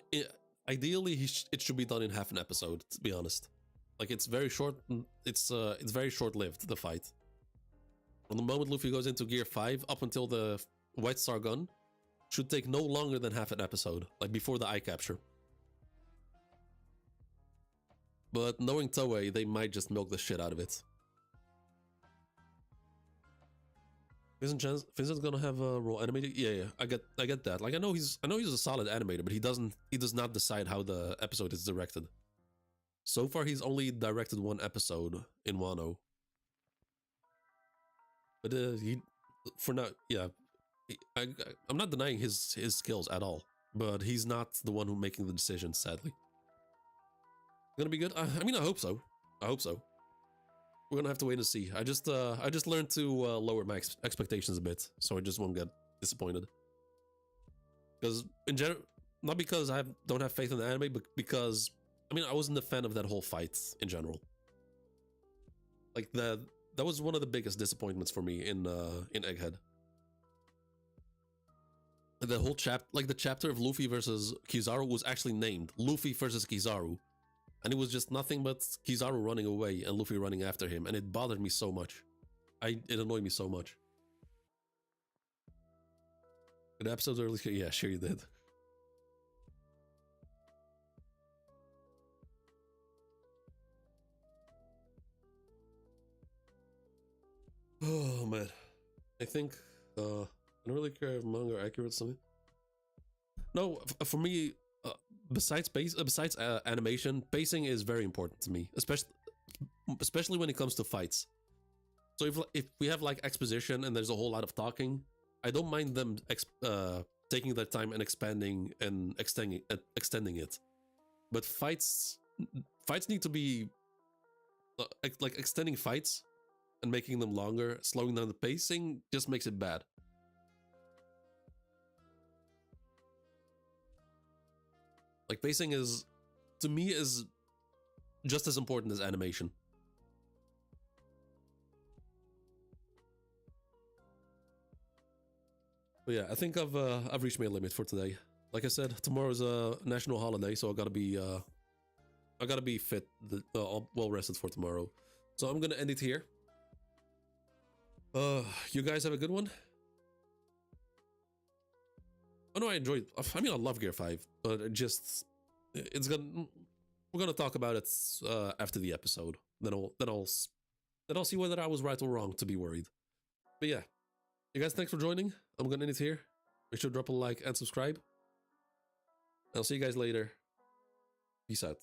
ideally, it should be done in half an episode. To be honest, like, it's very short. It's very short-lived, the fight. From the moment Luffy goes into Gear 5 up until the White Star gun, should take no longer than half an episode, like before the eye capture. But knowing Toei, they might just milk the shit out of it. Vincent's gonna have a role animated. Yeah, I get that. Like, I know he's a solid animator, but he does not decide how the episode is directed. So far, he's only directed one episode in Wano. But for now, yeah, I'm not denying his skills at all, but he's not the one who making the decisions. Sadly, gonna be good. I mean, I hope so. We're gonna have to wait and see. I just learned to lower my expectations a bit, so I just won't get disappointed. Because in general, not because I don't have faith in the anime, but because, I mean, I wasn't a fan of that whole fight in general. Like, that was one of the biggest disappointments for me in Egghead. The whole the chapter of Luffy versus Kizaru was actually named Luffy versus Kizaru. And it was just nothing but Kizaru running away and Luffy running after him, and it bothered me so much. It annoyed me so much. The episode's early, yeah, sure you did. Oh man, I think I don't really care if manga are accurate or something. No, for me, besides animation, pacing is very important to me, especially when it comes to fights. So if we have like exposition and there's a whole lot of talking, I don't mind them taking their time and expanding and extending it. But fights need to be like extending fights and making them longer, slowing down the pacing just makes it bad. Like, pacing is, to me, is just as important as animation. But yeah, I think I've reached my limit for today. Like I said, tomorrow's a national holiday, so I gotta be fit, well rested for tomorrow. So I'm gonna end it here. You guys have a good one. Oh no, I enjoyed. I mean, I love Gear 5, but we're gonna talk about it after the episode. Then I'll see whether I was right or wrong to be worried. But yeah, you guys, thanks for joining. I'm gonna end it here. Make sure to drop a like and subscribe. I'll see you guys later. Peace out.